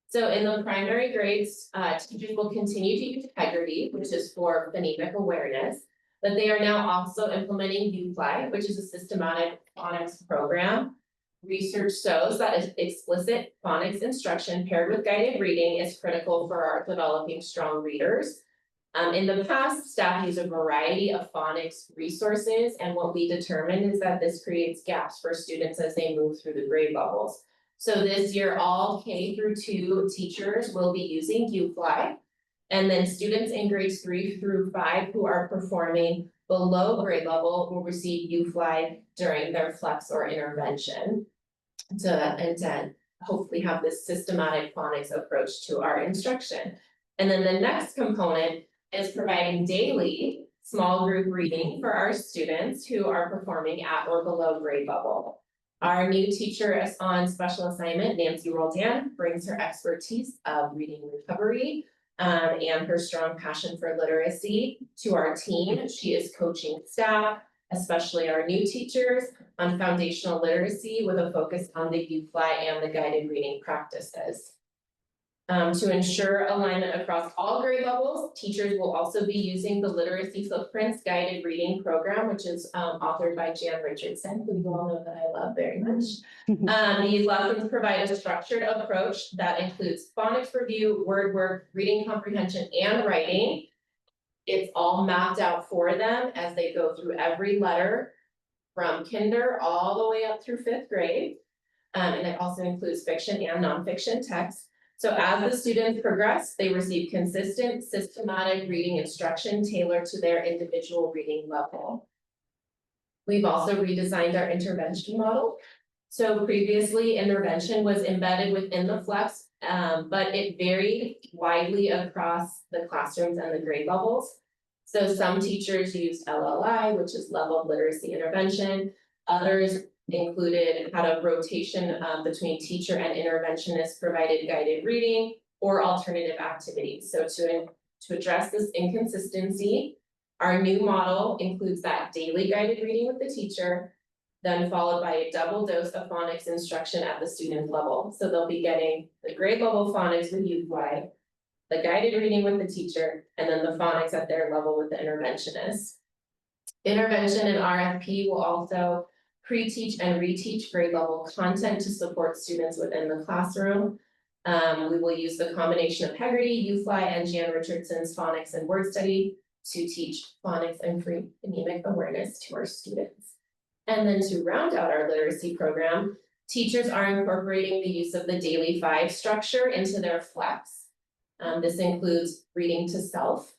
So in the primary grades, teachers will continue to use Integrity, which is for phonemic awareness, but they are now also implementing UFly, which is a systematic phonics program. Research shows that explicit phonics instruction paired with guided reading is critical for our developing strong readers. In the past, staff use a variety of phonics resources, and what we determined is that this creates gaps for students as they move through the grade levels. So this year, all K through 2 teachers will be using UFly. And then students in grades 3 through 5 who are performing below grade level will receive UFly during their flex or intervention. And hopefully have this systematic phonics approach to our instruction. And then the next component is providing daily small group reading for our students who are performing at or below grade level. Our new teacher on special assignment, Nancy Roldan, brings her expertise of reading recovery and her strong passion for literacy to our team. She is coaching staff, especially our new teachers, on foundational literacy with a focus on the UFly and the guided reading practices. To ensure alignment across all grade levels, teachers will also be using the Literacy Footprints Guided Reading Program, which is authored by Jan Richardson, who you all know that I love very much. These lessons provide a structured approach that includes phonics review, word work, reading comprehension, and writing. It's all mapped out for them as they go through every letter from kinder all the way up through 5th grade. And it also includes fiction and nonfiction text. So as the students progress, they receive consistent, systematic reading instruction tailored to their individual reading level. We've also redesigned our intervention model. So previously, intervention was embedded within the Flex, but it varied widely across the classrooms and the grade levels. So some teachers used LLI, which is level of literacy intervention. Others included had a rotation between teacher and interventionist provided guided reading or alternative activities. So to address this inconsistency, our new model includes that daily guided reading with the teacher, then followed by a double dose of phonics instruction at the student level. So they'll be getting the grade level phonics with UFly, the guided reading with the teacher, and then the phonics at their level with the interventionist. Intervention and RFP will also pre-teach and reteach grade level content to support students within the classroom. We will use the combination of Heggerty, UFly, and Jan Richardson's phonics and word study to teach phonics and phonemic awareness to our students. And then to round out our literacy program, teachers are incorporating the use of the daily 5 structure into their Flex. This includes reading to self,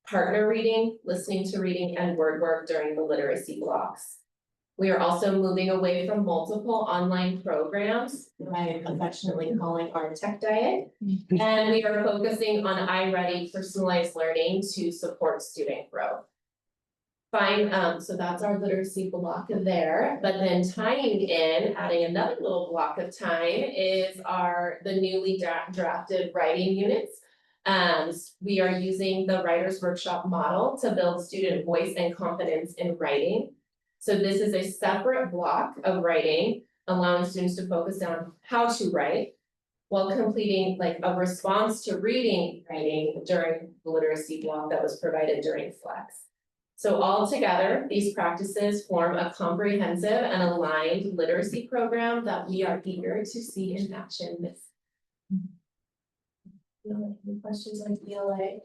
partner reading, listening to reading, and word work during the literacy blocks. We are also moving away from multiple online programs, that I am affectionately calling our tech diet. And we are focusing on iReady personalized learning to support student growth. Fine, so that's our literacy block there, but then tying in, adding another little block of time is the newly drafted writing units. We are using the Writers Workshop model to build student voice and confidence in writing. So this is a separate block of writing, allowing students to focus on how to write while completing like a response to reading writing during the literacy block that was provided during Flex. So altogether, these practices form a comprehensive and aligned literacy program that we are eager to see in action this. Any questions on ELA?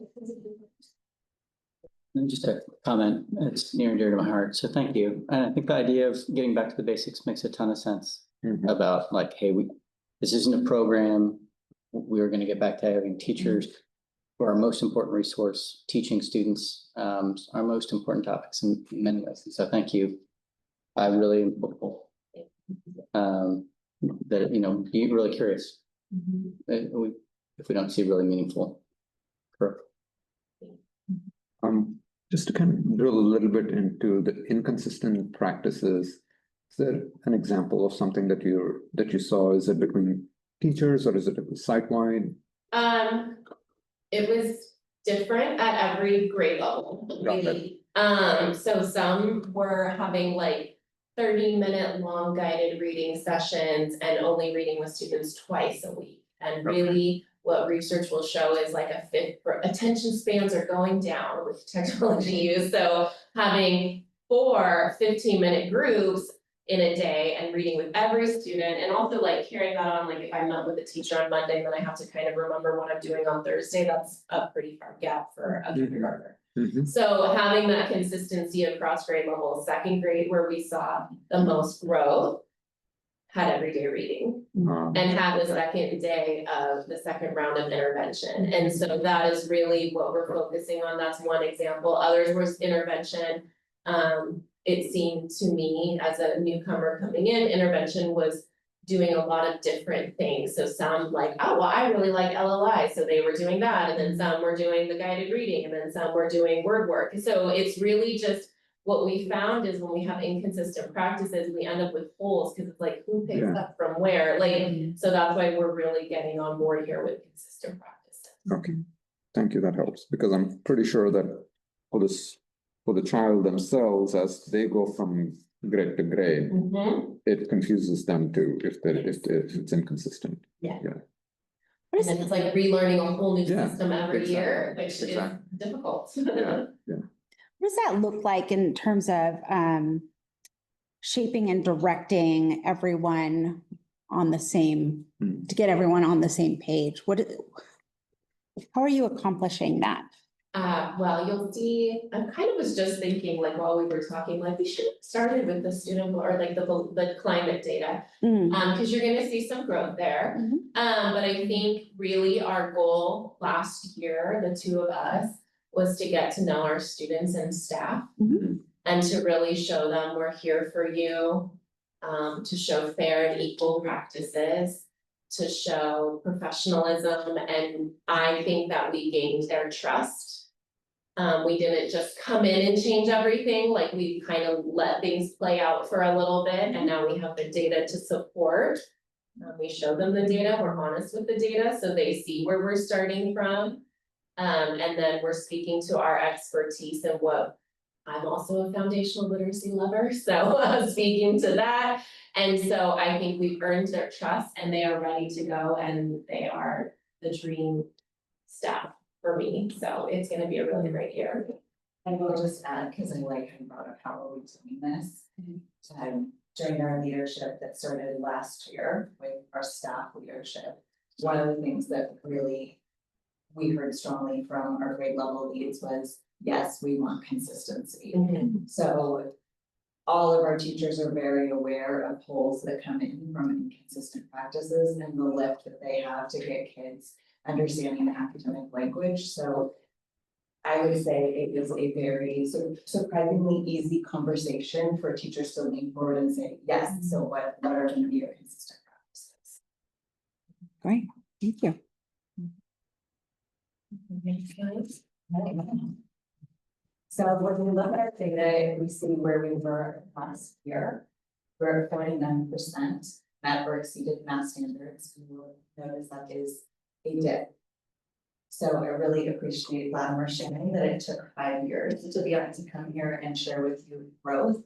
And just a comment, it's near and dear to my heart, so thank you. And I think the idea of getting back to the basics makes a ton of sense. About like, hey, this isn't a program, we're gonna get back to having teachers who are our most important resource, teaching students our most important topics in many ways, and so thank you. I really am hopeful that, be really curious. If we don't see really meaningful growth. Just to kind of drill a little bit into the inconsistent practices, is there an example of something that you saw? Is it between teachers or is it site-wide? It was different at every grade level, really. So some were having like 30-minute long guided reading sessions and only reading with students twice a week. And really, what research will show is like attention spans are going down with technology use. So having 4 15-minute groups in a day and reading with every student, and also like carrying that on, like if I met with a teacher on Monday, then I have to kind of remember what I'm doing on Thursday, that's a pretty far gap for a kindergartner. So having that consistency across grade levels, 2nd grade where we saw the most growth, had everyday reading and had the 2nd day of the 2nd round of intervention. And so that is really what we're focusing on. That's one example. Others was intervention. It seemed to me as a newcomer coming in, intervention was doing a lot of different things. So some like, oh, well, I really like LLI. So they were doing that. And then some were doing the guided reading and then some were doing word work. So it's really just what we found is when we have inconsistent practices, we end up with holes because it's like, who picks up from where? Like, so that's why we're really getting on board here with consistent practices. Okay. Thank you, that helps, because I'm pretty sure that for this, for the child themselves, as they go from grade to grade, it confuses them too, if it's inconsistent. And What is then it? it's like relearning a whole new Yeah, system every year, exactly, which is exactly. difficult. Yeah, What does that look like in terms of shaping and directing everyone on the same, Hmm. to get everyone on the same page? How are you accomplishing that? Well, you'll see, I kind of was just thinking, like, while we were talking, like, we should have started with the student or like the climate data. Mm. Cause you're gonna see some growth there. But I think really our goal last year, the two of us, was to get to know our students and staff. And to really show them we're here for you, to show fair and equal practices, to show professionalism, and I think that we gained their trust. We didn't just come in and change everything, like we kind of let things play out for a little bit, and now we have the data to support. We show them the data, we're honest with the data, so they see where we're starting from. And then we're speaking to our expertise and what, I'm also a foundational literacy lover, so speaking to that. And so I think we've earned their trust and they are ready to go, and they are the dream staff for me, so it's gonna be a really great year. I will just add, because I like how you brought up how are we doing this. During our leadership that started last year with our staff leadership, one of the things that really we heard strongly from our grade level leads was, yes, we want consistency. So all of our teachers are very aware of holes that come in from inconsistent practices and the lift that they have to get kids understanding the academic language. So I would say it is a very sort of surprisingly easy conversation for teachers to lean forward and say, yes, so what are going to be your consistent practices? Great, thank you. So when we look at our data, we see where we were last year. We're at 49% met or exceeded math standards. You will notice that is a dip. So I really appreciate Latimer sharing that it took 5 years to be able to come here and share with you growth.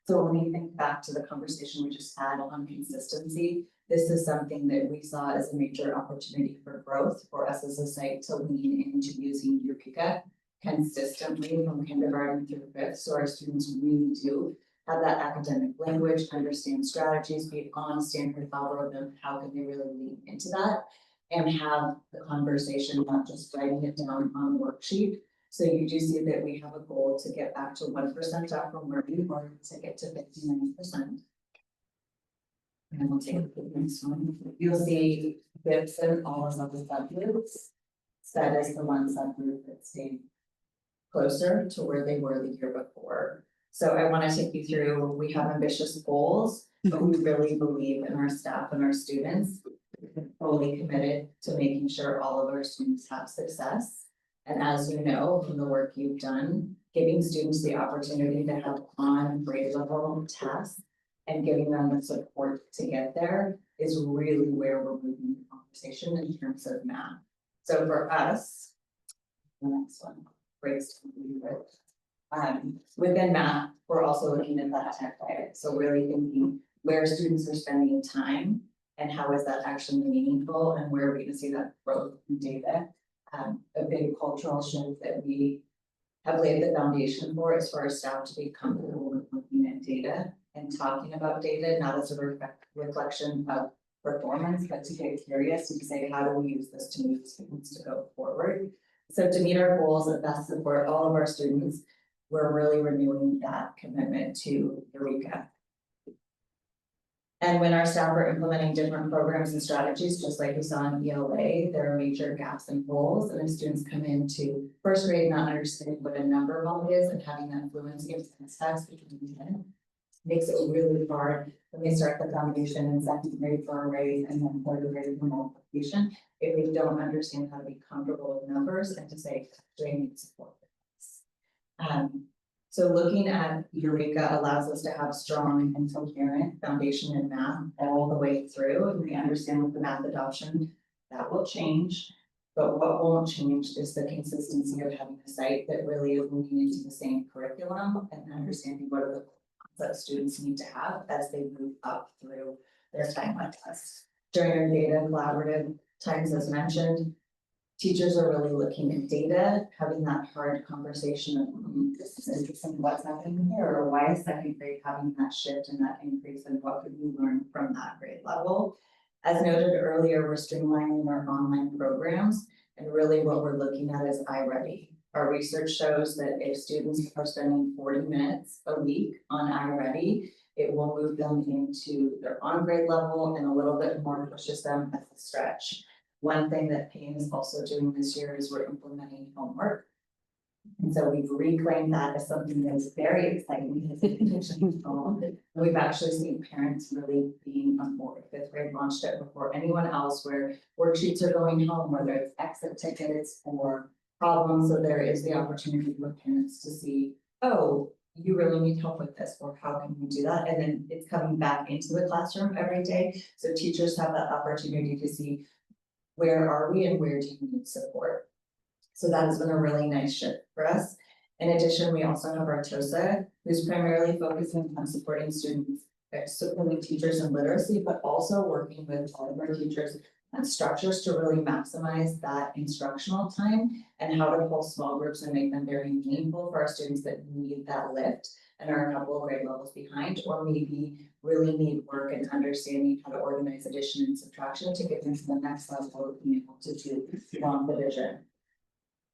So when we think back to the conversation we just had on consistency, this is something that we saw as a major opportunity for growth for us as a site to lean into using Eureka consistently from kindergarten through fifth. So our students really do have that academic language, understand strategies, be on standard algorithm, how can they really lean into that? And have the conversation, not just writing it down on a worksheet. So you do see that we have a goal to get back to 1% up from where we were to get to 59%. And we'll take the next one. You'll see dips in all of the subgroups. So that is the one subgroup that stayed closer to where they were the year before. So I want to take you through, we have ambitious goals, but we really believe in our staff and our students. We're fully committed to making sure all of our students have success. And as you know, from the work you've done, giving students the opportunity to have on grade level tests and giving them the support to get there is really where we're moving the conversation in terms of math. So for us, the next one, grades to be with. Within math, we're also looking at that tech diet. So really thinking where students are spending time and how is that actually meaningful and where are we gonna see that growth in data. A big cultural shift that we have laid the foundation for is for our staff to be comfortable with looking at data and talking about data, not as a reflection of performance, but to get curious and say, how do we use this to move students to go forward? So to meet our goals and best support all of our students, we're really renewing that commitment to Eureka. And when our staff are implementing different programs and strategies, just like we saw in ELA, there are major gaps and holes. And if students come into first grade not understanding what a number ball is and having that fluency of text between 10, makes it really hard when they start the foundation in second grade for arrays and then third grade for multiplication. If they don't understand how to be comfortable with numbers and to say, do I need support for this? So looking at Eureka allows us to have strong and coherent foundation in math all the way through, and we understand with the math adoption that will change. But what won't change is the consistency of having a site that really is moving into the same curriculum and understanding what are the that students need to have as they move up through their time with us. During our data collaborative times, as mentioned, teachers are really looking at data, having that hard conversation of, this is interesting, what's happening here, or why is second grade having that shift and that increase, and what could we learn from that grade level? As noted earlier, we're streamlining our online programs, and really what we're looking at is iReady. Our research shows that if students are spending 40 minutes a week on iReady, it will move them into their on-grade level and a little bit more pushes them at the stretch. One thing that Payne is also doing this year is we're implementing homework. And so we've reclaimed that as something that is very exciting as a connection to home. We've actually seen parents really being on board. Fifth grade launched it before anyone else, where worksheets are going home, whether it's exit tickets or problems. So there is the opportunity for parents to see, oh, you really need help with this, or how can we do that? And then it's coming back into the classroom every day. So teachers have that opportunity to see, where are we and where do you need support? So that has been a really nice shift for us. In addition, we also have our TOSA, who's primarily focusing on supporting students, supporting teachers in literacy, but also working with all of our teachers and structures to really maximize that instructional time and how to pull small groups and make them very meaningful for our students that need that lift and are a couple of grade levels behind, or maybe really need work and understanding how to organize addition and subtraction to get them to the next level of being able to do long division.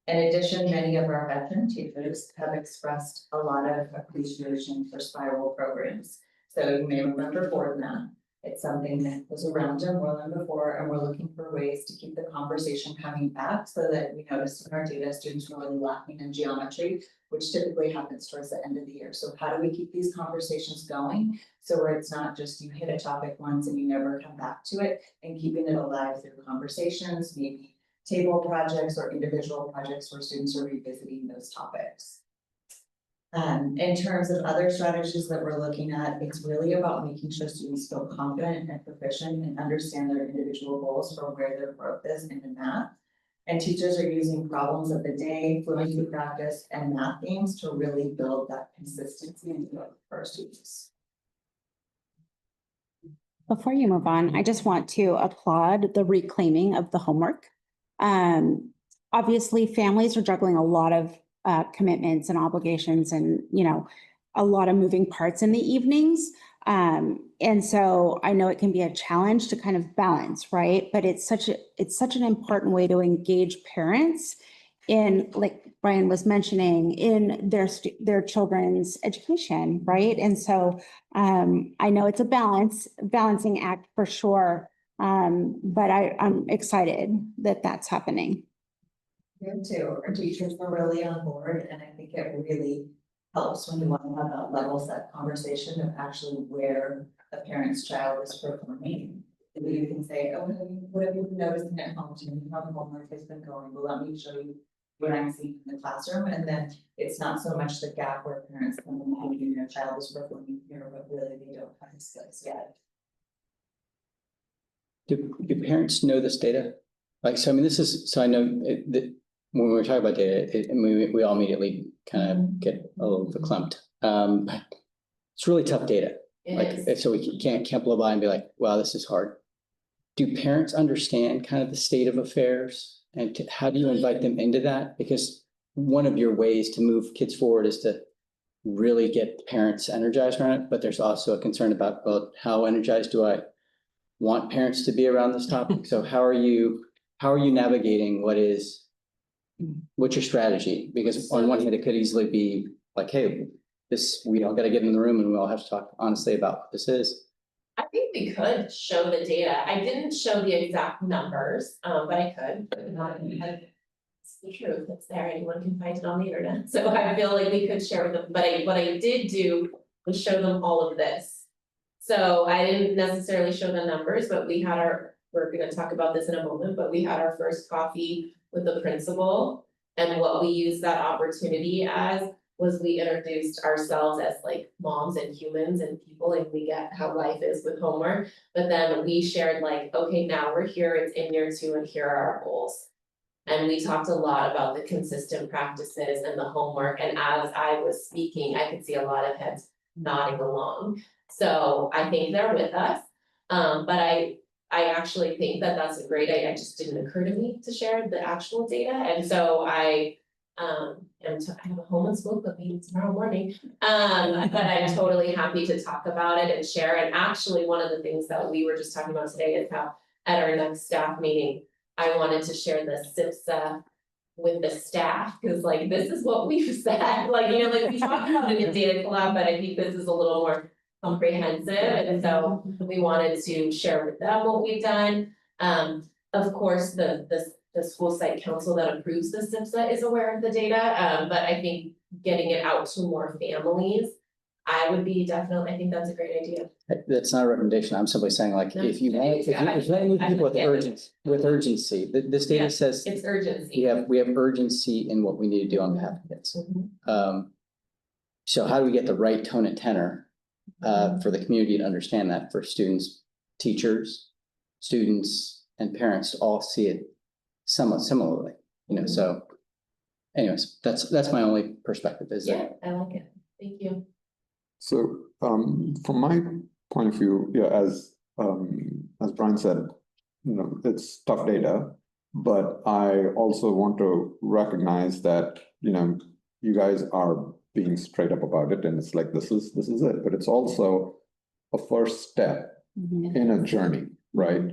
In addition, many of our veteran teachers have expressed a lot of appreciation for spiral programs. So you may remember board math. It's something that was around in Moreland before, and we're looking for ways to keep the conversation coming back so that we noticed in our data students were really lacking in geometry, which typically happens towards the end of the year. So how do we keep these conversations going? So where it's not just you hit a topic once and you never come back to it, and keeping it alive through conversations, maybe table projects or individual projects where students are revisiting those topics. In terms of other strategies that we're looking at, it's really about making sure students feel confident and proficient and understand their individual goals for where their growth is in the math. And teachers are using problems of the day, fluency practice, and math themes to really build that consistency and growth for our students. Before you move on, I just want to applaud the reclaiming of the homework. Obviously, families are juggling a lot of commitments and obligations and, you know, a lot of moving parts in the evenings. And so I know it can be a challenge to kind of balance, right? But it's such an important way to engage parents in, like Brian was mentioning, in their children's education, right? And so I know it's a balancing act for sure. But I'm excited that that's happening. Me too. Our teachers were really on board, and I think it really helps when you want to have that level set conversation of actually where the parent's child is performing. And you can say, oh, what have you been noticing at home? Tell me how the homework has been going. Well, let me show you what I'm seeing in the classroom. And then it's not so much the gap where parents come and thinking their child is performing here, but really they don't have the skills yet. Do parents know this data? Like, so I mean, so I know that when we talk about data, we all immediately kind of get a little verklempt. It's really tough data. So we can't blow by and be like, wow, this is hard. Do parents understand kind of the state of affairs, and how do you invite them into that? Because one of your ways to move kids forward is to really get parents energized around it, but there's also a concern about, well, how energized do I want parents to be around this topic? So how are you navigating what's your strategy? Because on one hand, it could easily be like, hey, we all got to get in the room and we all have to talk honestly about what this is. I think we could show the data. I didn't show the exact numbers, but I could. It's the truth. It's there. Anyone can find it on the internet. So I feel like we could share with them. But what I did do was show them all of this. So I didn't necessarily show the numbers, but we're going to talk about this in a moment, but we had our first coffee with the principal, and what we used that opportunity as was we introduced ourselves as like moms and humans and people, and we get how life is with homework, but then we shared like, okay, now we're here, it's in year 2, and here are our goals. And we talked a lot about the consistent practices and the homework, and as I was speaking, I could see a lot of heads nodding along. So I think they're with us, but I actually think that that's a great idea, it just didn't occur to me to share the actual data, and so I have a home and school club meeting tomorrow morning. But I'm totally happy to talk about it and share, and actually, one of the things that we were just talking about today is how at our next staff meeting, I wanted to share the SIPSA with the staff, because like, this is what we've said, like, you know, like we talked about it in data collab, but I think this is a little more comprehensive, and so we wanted to share with them what we've done. Of course, the school site council that approves the SIPSA is aware of the data, but I think getting it out to more families, I think that's a great idea. That's not a recommendation. I'm simply saying like, No. if you want, if you want to move people with urgency, this Yeah. data says It's urgency. we have urgency in what we need to do on behalf of kids. So how do we get the right tone and tenor for the community to understand that, for students, teachers, students, and parents to all see it somewhat similarly, you know, so anyways, that's my only perspective is Yeah, that. I like it, thank you. So, from my point of view, yeah, as Brian said, you know, it's tough data, but I also want to recognize that, you know, you guys are being straight up about it, and it's like, this is it, but it's also a first step in a journey, right?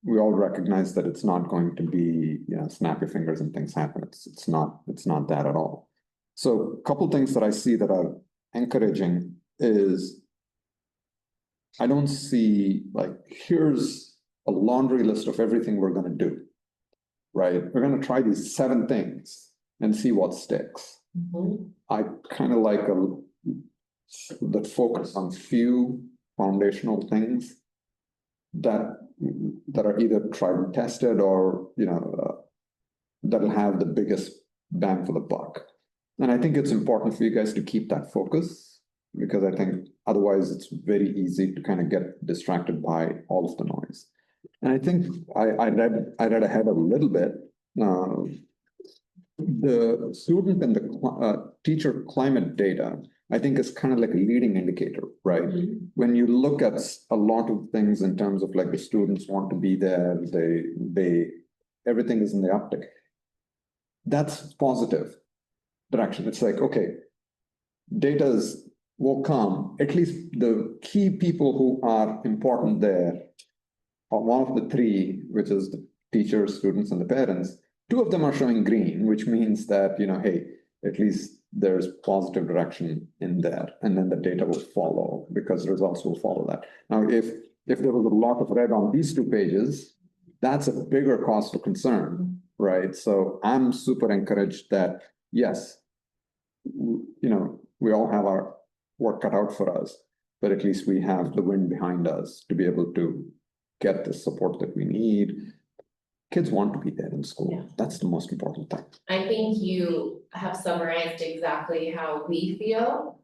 We all recognize that it's not going to be, you know, snap your fingers and things happen. It's not that at all. So a couple things that I see that are encouraging is I don't see like, here's a laundry list of everything we're gonna do, right? We're gonna try these 7 things and see what sticks. I kind of like that focus on few foundational things that are either tried and tested or, you know, that'll have the biggest bang for the buck. And I think it's important for you guys to keep that focus, because I think otherwise it's very easy to kind of get distracted by all of the noise. And I think I read ahead a little bit. The student and the teacher climate data, I think, is kind of like a leading indicator, right? When you look at a lot of things in terms of like the students want to be there, they everything is in the uptick. That's positive direction. It's like, okay, data will come, at least the key people who are important there are one of the 3, which is the teachers, students, and the parents. 2 of them are showing green, which means that, you know, hey, at least there's positive direction in there, and then the data will follow because results will follow that. Now, if there was a lot of red on these 2 pages, that's a bigger cause for concern, right? So I'm super encouraged that, yes, you know, we all have our work cut out for us, but at least we have the wind behind us to be able to get the support that we need. Kids want to be there in school. Yeah. That's the most important thing. I think you have summarized exactly how we feel.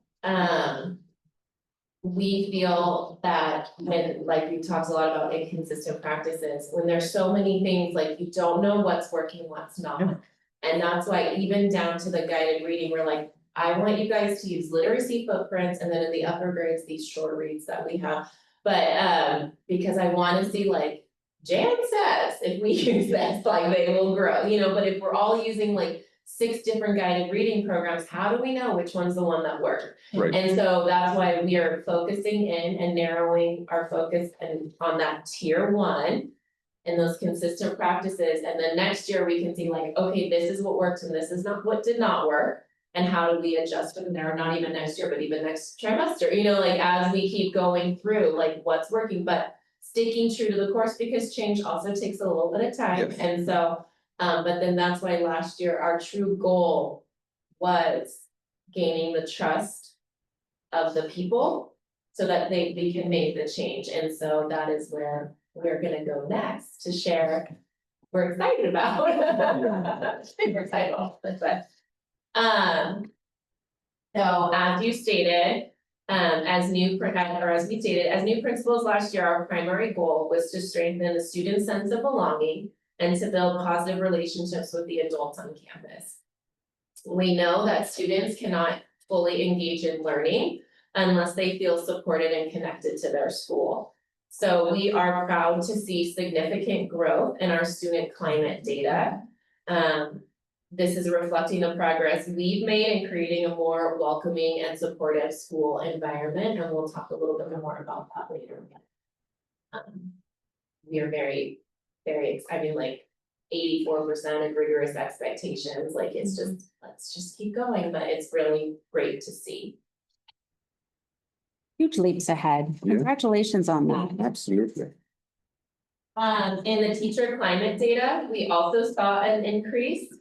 We feel that when, like we talked a lot about inconsistent practices, when there's so many things, like you don't know what's working, what's not. Yeah. And that's why even down to the guided reading, we're like, I want you guys to use literacy footprints, and then in the upper grades, these short reads that we have. But because I wanna see, like, Jan says, if we use this, like, they will grow, you know, but if we're all using like 6 different guided reading programs, how do we know which one's the one that worked? Right. And so that's why we are focusing in and narrowing our focus and on that tier 1 and those consistent practices, and then next year we can see like, okay, this is what worked and this is not what did not work. And how do we adjust from there, not even next year, but even next trimester, you know, like as we keep going through, like what's working, but sticking true to the course, because change also takes a little bit of time, Yes. and so, but then that's why last year our true goal was gaining the trust of the people so that they can make the change, and so that is where we're gonna go next to share. We're excited about. We're excited about this, but. So as you stated, as we stated, as new principals last year, our primary goal was to strengthen the student sense of belonging and to build positive relationships with the adults on campus. We know that students cannot fully engage in learning unless they feel supported and connected to their school. So we are proud to see significant growth in our student climate data. This is reflecting the progress we've made in creating a more welcoming and supportive school environment, and we'll talk a little bit more about that later. We are very, I mean, like 84% of rigorous expectations, like it's just, let's just keep going, but it's really great to see. Huge leaps ahead. Yeah. Congratulations on that. Absolutely. In the teacher climate data, we also saw an increase.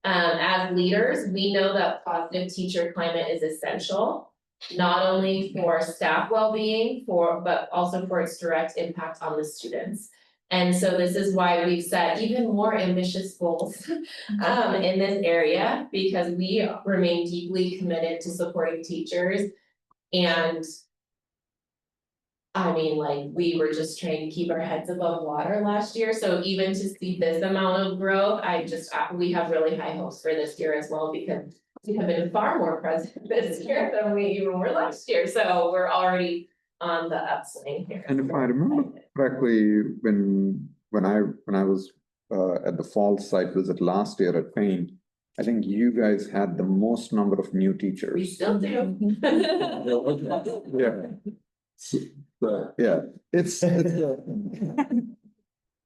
As leaders, we know that positive teacher climate is essential, not only for staff well-being, but also for its direct impact on the students. And so this is why we've set even more ambitious goals in this area, because we remain deeply committed to supporting teachers. And I mean, like, we were just trying to keep our heads above water last year, so even to see this amount of growth, we have really high hopes for this year as well, because we have been far more present this year than we even were last year, so we're already on the upswing here. And if I remember correctly, when I was at the fall site visit last year at Payne, I think you guys had the most number of new teachers. We still do. Yeah. So, yeah, it's that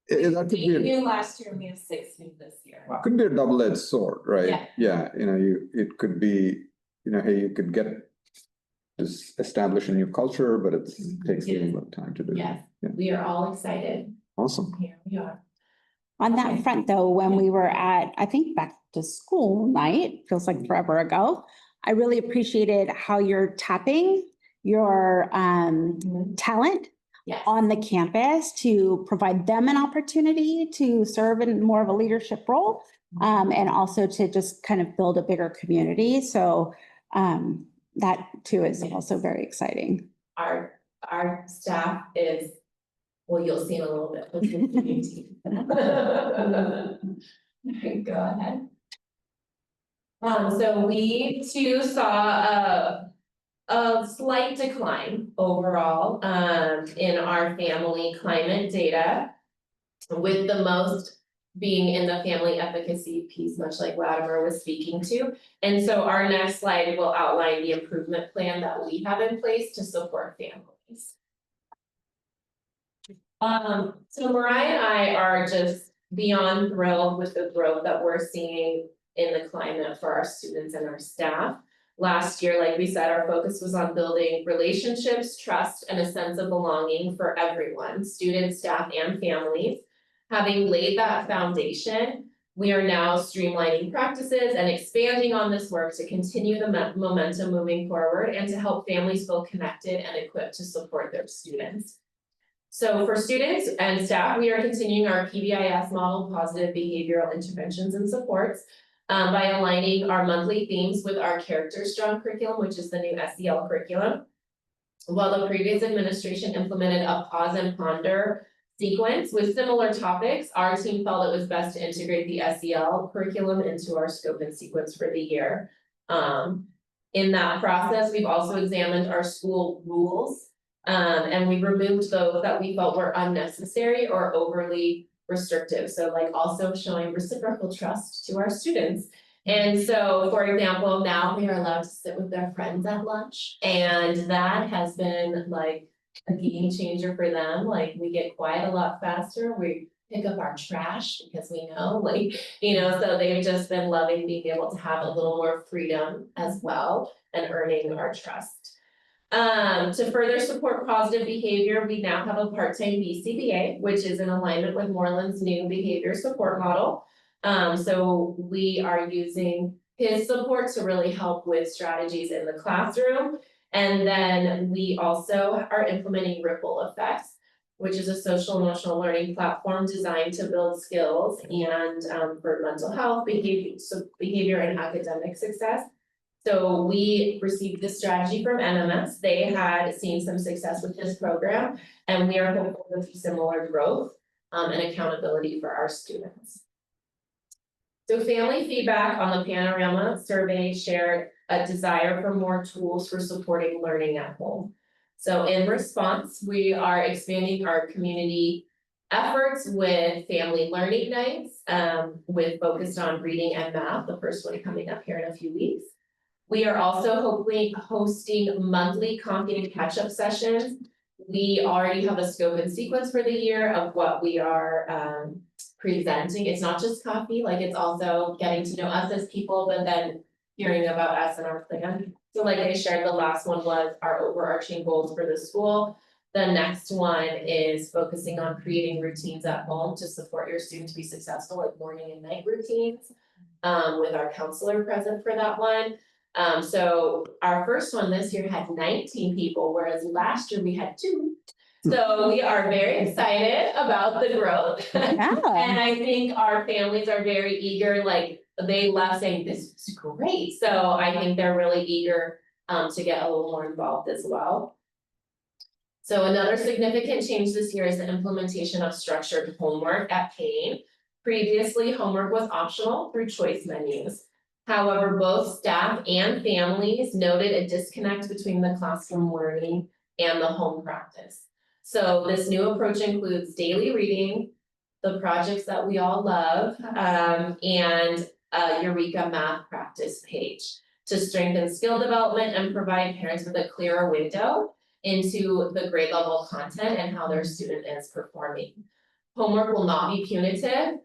could We be, knew last year, we have 6 new this year. could be a double-edged sword, right? Yeah. Yeah, it could be, hey, you could establish a new culture, but it takes a little bit of time to do. Yes, Yeah. we are all excited. Awesome. Here we are. On that front, though, when we were at, I think, back to school night, feels like forever ago, I really appreciated how you're tapping your talent Yes. on the campus to provide them an opportunity to serve in more of a leadership role, and also to just kind of build a bigger community. So that too is also very exciting. Our staff is, well, you'll see in a little bit. Go ahead. So we too saw a slight decline overall in our family climate data, with the most being in the family efficacy piece, much like Latimer was speaking to. And so our next slide will outline the improvement plan that we have in place to support families. So Mariah and I are just beyond thrilled with the growth that we're seeing in the climate for our students and our staff. Last year, like we said, our focus was on building relationships, trust, and a sense of belonging for everyone, students, staff, and families. Having laid that foundation, we are now streamlining practices and expanding on this work to continue the momentum moving forward and to help families feel connected and equipped to support their students. So for students and staff, we are continuing our PBIS model, positive behavioral interventions and supports, by aligning our monthly themes with our Character Strong curriculum, which is the new SEL curriculum. While the previous administration implemented a pause and ponder sequence with similar topics, our team felt it was best to integrate the SEL curriculum into our scope and sequence for the year. In that process, we've also examined our school rules, and we removed those that we felt were unnecessary or overly restrictive, so like also showing reciprocal trust to our students. And so, for example, now we are allowed to sit with their friends at lunch, and that has been like a game changer for them. Like, we get quiet a lot faster, we pick up our trash because we know, like, so they've just been loving being able to have a little more freedom as well and earning our trust. To further support positive behavior, we now have a part-time BCBA, which is in alignment with Moreland's new behavior support model. So we are using his support to really help with strategies in the classroom. And then we also are implementing Ripple Effects, which is a social emotional learning platform designed to build skills and for mental health, behavior and academic success. So we received this strategy from MMS. They had seen some success with this program, and we are hopeful to see similar growth and accountability for our students. So family feedback on the Panorama survey shared a desire for more tools for supporting learning at home. So in response, we are expanding our community efforts with family learning nights, with focused on reading and math, the first one coming up here in a few weeks. We are also hopefully hosting monthly coffee and catch-up sessions. We already have a scope and sequence for the year of what we are presenting. It's not just coffee, like it's also getting to know us as people, but then hearing about us and our plan. So like I shared, the last one was our overarching goals for the school. The next one is focusing on creating routines at home to support your student to be successful, like morning and night routines. With our counselor present for that one. So our first one this year had 19 people, whereas last year we had 2. So we are very excited about the growth. Yeah. And I think our families are very eager, like they love saying this is great. So I think they're really eager to get a little more involved as well. So another significant change this year is the implementation of structured homework at Payne. Previously, homework was optional through choice menus. However, both staff and families noted a disconnect between the classroom learning and the home practice. So this new approach includes daily reading, the projects that we all love, and a Eureka math practice page to strengthen skill development and provide parents with a clearer window into the grade level content and how their student is performing. Homework will not be punitive.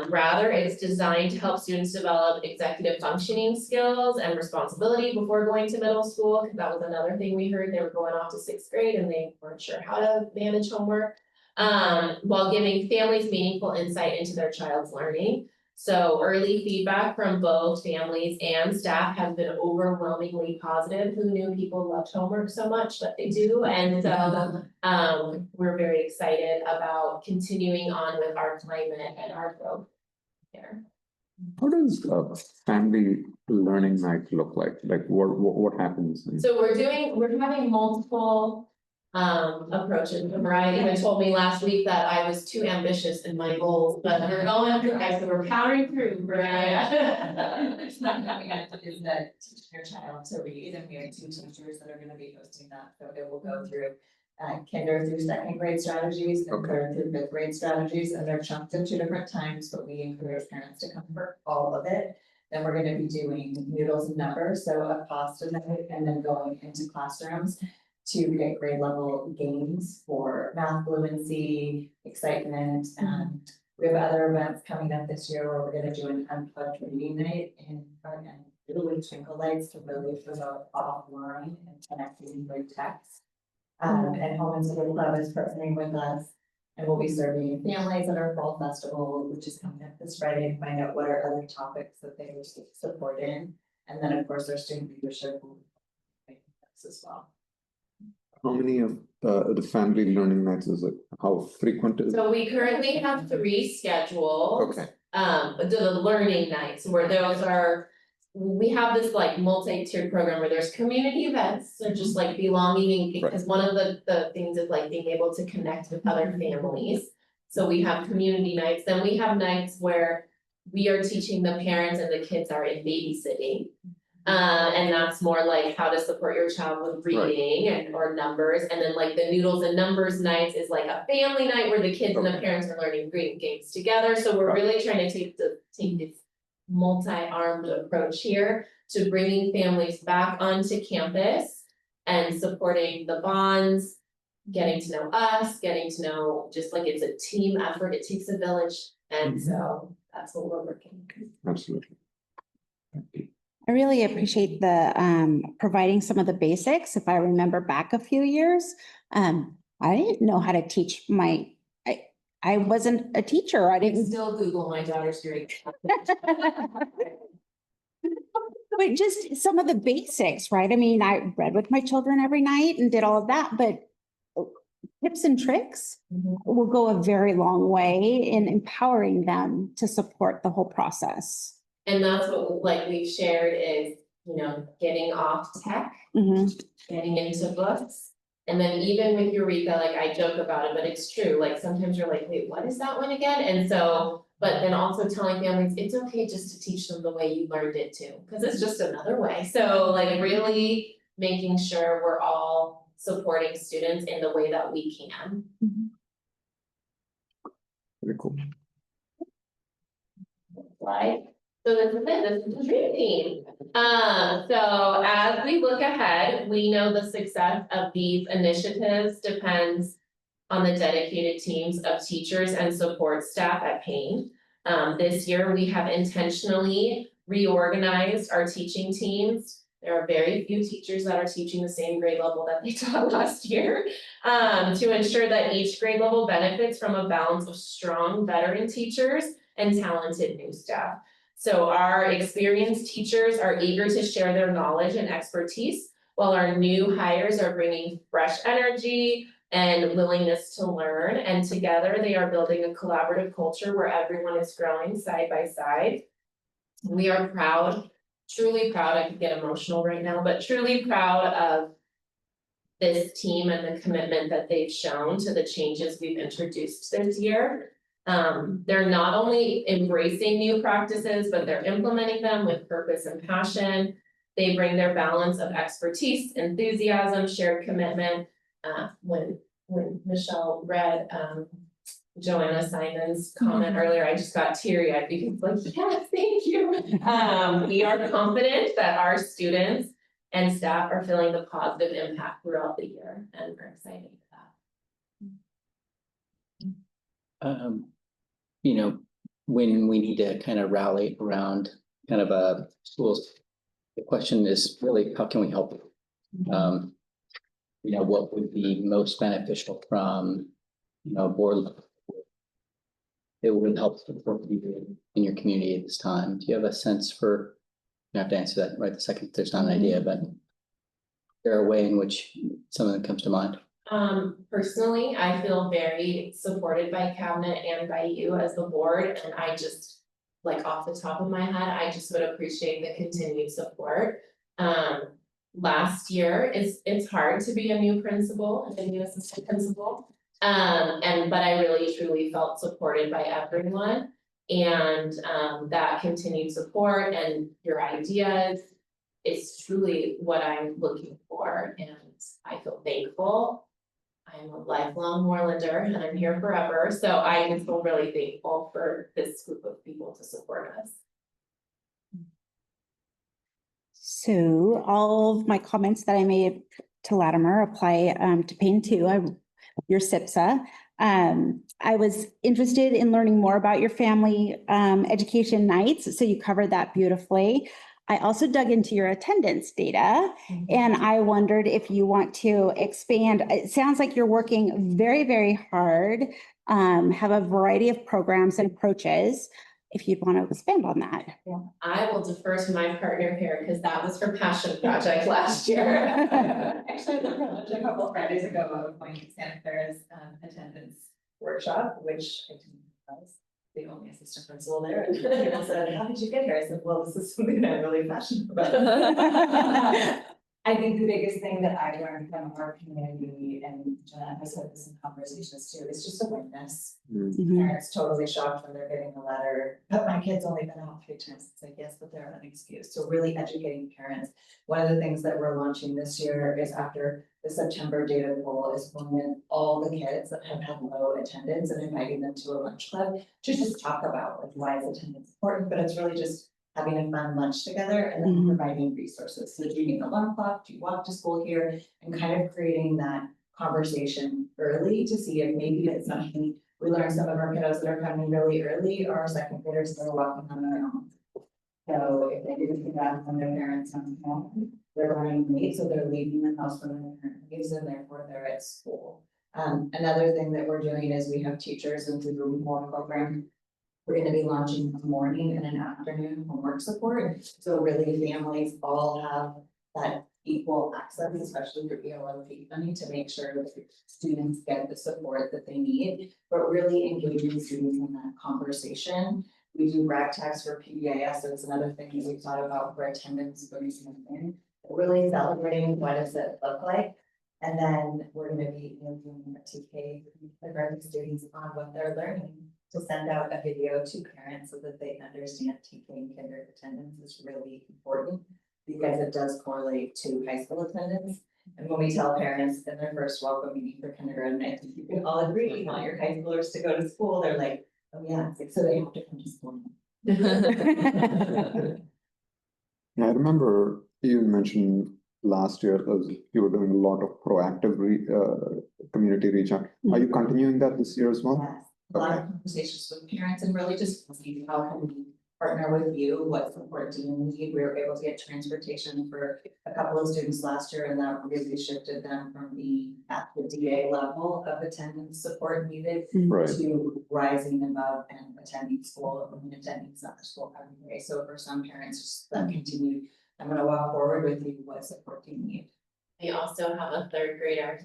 Rather, it's designed to help students develop executive functioning skills and responsibility before going to middle school, because that was another thing we heard. They were going off to 6th grade and they weren't sure how to manage homework. While giving families meaningful insight into their child's learning. So early feedback from both families and staff has been overwhelmingly positive. Who knew people loved homework so much, but they do, and so we're very excited about continuing on with our climate and our growth here. How does family learning night look like? Like what happens? So we're having multiple approaches. A variety even told me last week that I was too ambitious in my goals, but we're going through, I said we're powering through, right? It's not coming up is that teach your child to read, and we have 2 teachers that are gonna be hosting that, so it will go through kinder through 2nd grade strategies and 3rd through 5th grade strategies, and they're chunked in 2 different times, but we encourage parents to come for all of it. Then we're gonna be doing noodles and numbers, so a pasta night, and then going into classrooms to get grade level games for math fluency, excitement, and we have other events coming up this year where we're gonna do an unplugged reading night in front and little twinkle lights to really promote offline and connecting with text. And Home and School Club is partnering with us, and we'll be serving families at our fall festival, which is coming up this Friday, to find out what are other topics that they would support in. And then, of course, our student leadership will be as well. How many of the family learning nights is it? How frequent is it? So we currently have 3 scheduled. Okay. The learning nights where those are, we have this like multi-tiered program where there's community events, so just like belonging, because one of the things is like being able to connect with other families. So we have community nights, then we have nights where we are teaching the parents and the kids are in babysitting. And that's more like how to support your child with reading and or numbers, and then like the noodles and numbers nights is like a family night where the kids and the parents are learning great games together. So we're really trying to take this multi-armed approach here to bringing families back onto campus and supporting the bonds, getting to know us, getting to know, just like it's a team effort, it takes a village, and so that's what we're working. Absolutely. I really appreciate the providing some of the basics. If I remember back a few years, I didn't know how to teach I wasn't a teacher. I I didn't. still Google my daughter's grade. But just some of the basics, right? I mean, I read with my children every night and did all of that, but tips and tricks will go a very long way in empowering them to support the whole process. And that's what like we've shared is, you know, getting off tech, Mhm. getting into books, And then even with Eureka, like I joke about it, but it's true, like sometimes you're like, wait, what is that one again? And so, but then also telling families, it's okay just to teach them the way you learned it too, because it's just another way. So like really making sure we're all supporting students in the way that we can. Very cool. Slide. So this is it, this is the dream team. So as we look ahead, we know the success of these initiatives depends on the dedicated teams of teachers and support staff at Payne. This year, we have intentionally reorganized our teaching teams. There are very few teachers that are teaching the same grade level that they taught last year. To ensure that each grade level benefits from a balance of strong veteran teachers and talented new staff. So our experienced teachers are eager to share their knowledge and expertise, while our new hires are bringing fresh energy and willingness to learn. And together they are building a collaborative culture where everyone is growing side by side. We are proud, truly proud, I could get emotional right now, but truly proud of this team and the commitment that they've shown to the changes we've introduced this year. They're not only embracing new practices, but they're implementing them with purpose and passion. They bring their balance of expertise, enthusiasm, shared commitment. When Michelle read Joanna Simon's comment earlier, I just got teary-eyed because like, yes, thank you. We are confident that our students and staff are feeling the positive impact throughout the year, and we're excited for that. You know, when we need to kind of rally around kind of a schools, the question is really, how can we help? You know, what would be most beneficial from, you know, board level? It would help support you in your community at this time. Do you have a sense for, you have to answer that right the second, there's not an idea, but is there a way in which something comes to mind? Personally, I feel very supported by cabinet and by you as the board, and I just, like off the top of my head, I just would appreciate the continued support. Last year, it's hard to be a new principal and a new assistant principal. But I really truly felt supported by everyone, and that continued support and your ideas is truly what I'm looking for, and I feel thankful. I'm a lifelong Moorlander and I'm here forever, so I just feel really thankful for this group of people to support us. So all of my comments that I made to Latimer apply to Payne too. Your SIPSA. I was interested in learning more about your family education nights, so you covered that beautifully. I also dug into your attendance data, and I wondered if you want to expand. It sounds like you're working very, very hard, have a variety of programs and approaches. If you'd want to expand on that. Yeah. I will defer to my partner here because that was her passion project last year. Actually, I learned a couple of Fridays ago of going to Santa Clara's attendance workshop, which I didn't realize the only assistant principal there. And people said, how did you get here? I said, well, this is something that I'm really passionate about. I think the biggest thing that I learned from our community, and Jenna has said this in conversations too, is just a witness. Parents totally shocked when they're getting a letter, but my kid's only been out 3 times. It's like, yes, but they're an excuse. So really educating parents. One of the things that we're launching this year is after the September data poll is pulling in all the kids that have had low attendance and inviting them to a lunch club to just talk about like why is attendance important, but it's really just having a fun lunch together and then providing resources. So do you need an alarm clock? Do you walk to school here? And kind of creating that conversation early to see if maybe it's something. We learned some of our kiddos that are coming really early are second graders that are walking on their own. So if they didn't pick up when their parents come home, they're running late, so they're leaving the house when their parent leaves and therefore they're at school. Another thing that we're doing is we have teachers and through more program. We're going to be launching a morning and an afternoon homework support. So really families all have that equal access, especially through ELO money, to make sure that students get the support that they need, but really engaging students in that conversation. We do brag tags for PBIS, so it's another thing that we've thought about for attendance, really celebrating what does it look like And then we're gonna be interviewing the TK, the students on what they're learning, to send out a video to parents so that they understand TK and kinder attendance is really important. Because it does correlate to high school attendance. And when we tell parents in their first welcome meeting for kindergarten, I think you can all agree, you want your high schoolers to go to school, they're like, oh yeah, it's like, so they have to come to school. I remember you mentioned last year, you were doing a lot of proactive community reach out. Are you continuing that this year as well? Yes, a lot of conversations with parents and really just see how can we partner with you, what support do you need? We were able to get transportation for a couple of students last year, and that really shifted them from being at the DA level of attendance support needed Right. to rising above and attending school and attending summer school every day. So for some parents, just that continued, I'm gonna walk forward with you, what support do you need? We also have a third grader,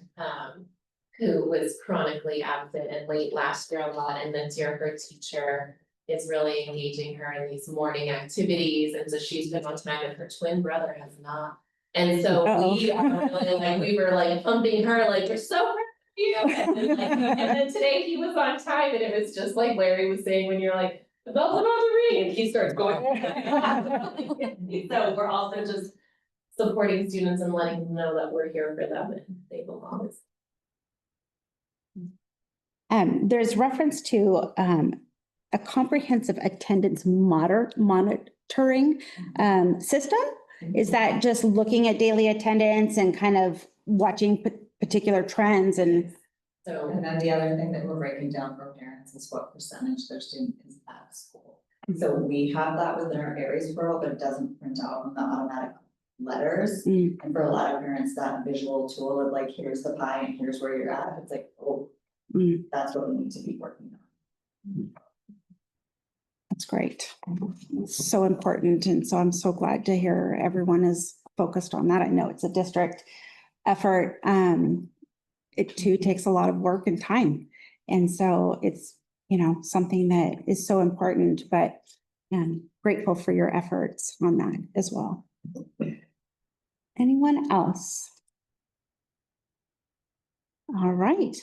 who was chronically absent and late last year a lot, and this year her teacher is really engaging her in these morning activities, and so she's been on time and her twin brother has not. And so we are really like, we were like pumping her, like, we're so proud of you. And then today he was on time, and it was just like Larry was saying, when you're like, the bell's about to ring, and he starts going. So we're also just supporting students and letting them know that we're here for them and they belong. There's reference to a comprehensive attendance monitoring system. Is that just looking at daily attendance and kind of watching particular trends and? So, and then the other thing that we're breaking down for parents is what percentage their student is at school. So we have that within our Aries portal, but it doesn't print out on the automatic letters. And for a lot of parents, that visual tool of like, here's the pie and here's where you're at, it's like, oh, that's what we need to be working on. That's great. It's so important. And so I'm so glad to hear everyone is focused on that. I know it's a district effort. It too takes a lot of work and time. And so it's, you know, something that is so important, but I'm grateful for your efforts on that as well. Anyone else? All right.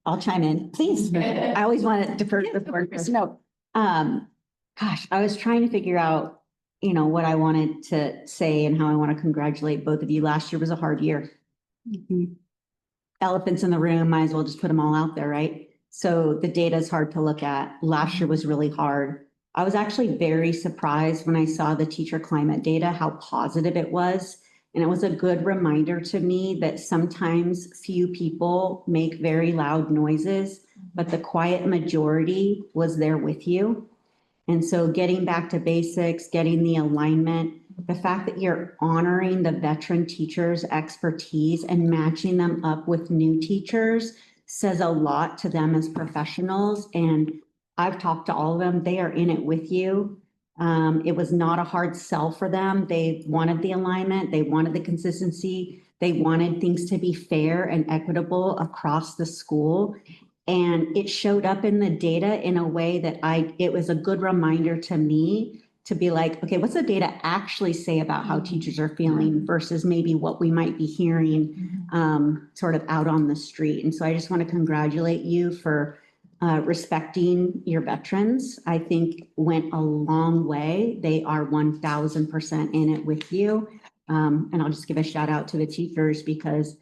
I'll chime in, please. I always want to defer to the board. No. Gosh, I was trying to figure out, you know, what I wanted to say and how I want to congratulate both of you. Last year was a hard year. Elephants in the room, might as well just put them all out there, right? So the data is hard to look at. Last year was really hard. I was actually very surprised when I saw the teacher climate data, how positive it was. And it was a good reminder to me that sometimes few people make very loud noises, but the quiet majority was there with you. And so getting back to basics, getting the alignment, the fact that you're honoring the veteran teachers' expertise and matching them up with new teachers says a lot to them as professionals. And I've talked to all of them. They are in it with you. It was not a hard sell for them. They wanted the alignment. They wanted the consistency. They wanted things to be fair and equitable across the school. And it showed up in the data in a way that it was a good reminder to me to be like, okay, what's the data actually say about how teachers are feeling versus maybe what we might be hearing sort of out on the street. And so I just want to congratulate you for respecting your veterans. I think went a long way. They are 1000% in it with you. And I'll just give a shout out to the teachers because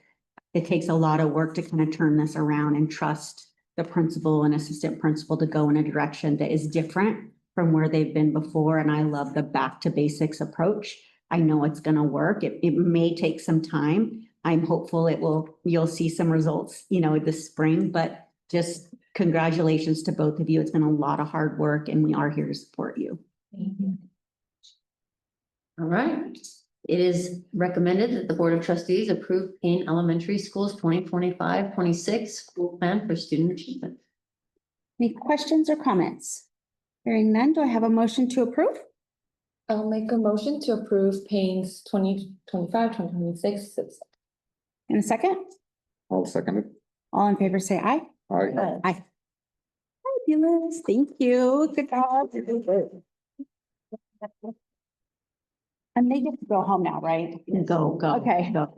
it takes a lot of work to kind of turn this around and trust the principal and assistant principal to go in a direction that is different from where they've been before. And I love the back to basics approach. I know it's going to work. It may take some time. I'm hopeful you'll see some results, you know, this spring, but just congratulations to both of you. It's been a lot of hard work and we are here to support you. Thank you. All right. It is recommended that the Board of Trustees approve Payne Elementary School's 2025-26 school plan for student achievement. Any questions or comments? Hearing none, do I have a motion to approve? I'll make a motion to approve Payne's 2025-2026. In a second, I'll second it. all in favor, say aye. Aye. Aye. Fabulous. Thank you. Good job. And they get to go home now, right? Go. Okay. Go.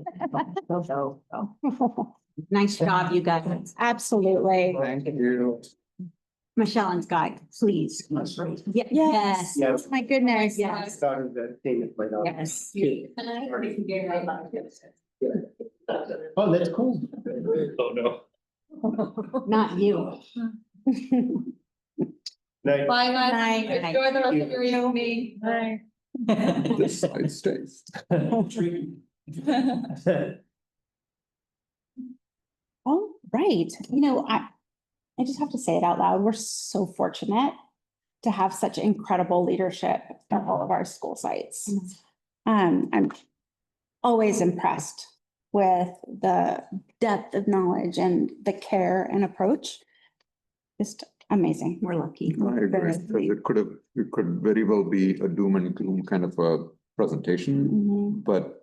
Nice job, you guys. Absolutely. Thank you. Michelle and Guy, please. Yes. Yes. Yes. My goodness. Yes. Started that payment right off. Yes. And I already can get right back. Oh, that's cool. Oh, no. Not you. Night. Bye, guys. Night. Enjoy the rest of your evening. Bye. This side stays. Oh, right. I just have to say it out loud. We're so fortunate to have such incredible leadership at all of our school sites. I'm always impressed with the depth of knowledge and the care and approach. Just amazing. We're lucky. I agree. It could very well be a doom and gloom kind of a presentation, Mhm. but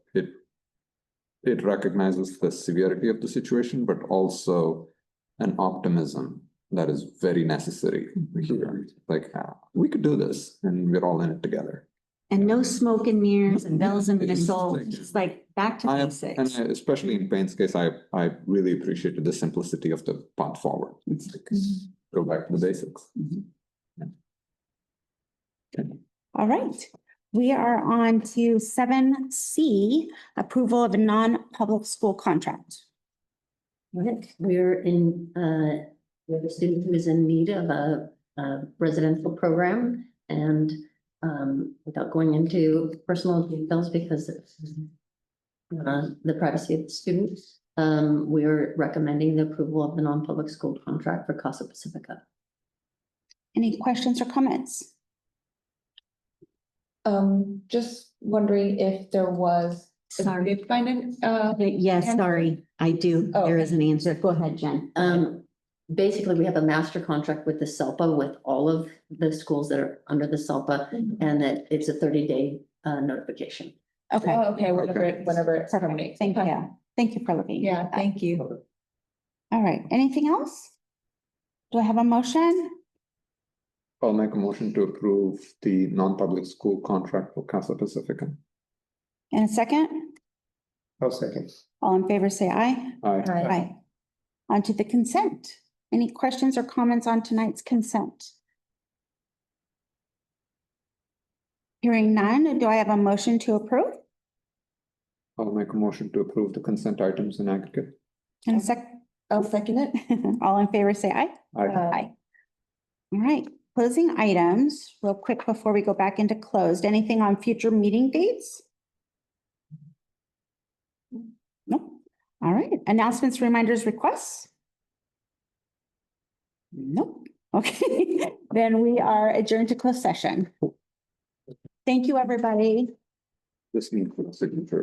it recognizes the severity of the situation, but also an optimism that is very necessary here. Like, we could do this and we're all in it together. And no smoke and mirrors and bells and It's whistles, like- just like back to And basics. especially in Payne's case, I really appreciated the simplicity of the path forward. It's like, go back to the basics. All right. We are on to 7C, approval of a non-public school contract. Right, we have a student who is in need of a residential program and without going into personal details because of the privacy of the student, we're recommending the approval of the non-public school contract for Casa Pacifica. Any questions or comments? Just wondering if there was. Sorry. Did find an, Yes, answer? sorry, I do. Oh, There okay. is an answer. Go ahead, Jen. Basically, we have a master contract with the SELPA with all of the schools that are under the SELPA and that it's a 30-day notification. Okay, Oh, okay, whenever it terminates. thank you. Thank you for looking. Yeah, thank you. All right, anything else? Do I have a motion? I'll make a motion to approve the non-public school contract for Casa Pacifica. And a second? I'll second. All in favor, say aye. Aye. Aye. On to the consent. Any questions or comments on tonight's consent? Hearing none, do I have a motion to approve? I'll make a motion to approve the consent items in aggregate. And a I'll second it. all in favor, say aye. Aye. Aye. All right, closing items, real quick before we go back into closed. Anything on future meeting dates? Nope. All right, announcements, reminders, requests? Nope. Okay, then we are adjourned to closed session. Thank you, everybody. This needs a signature.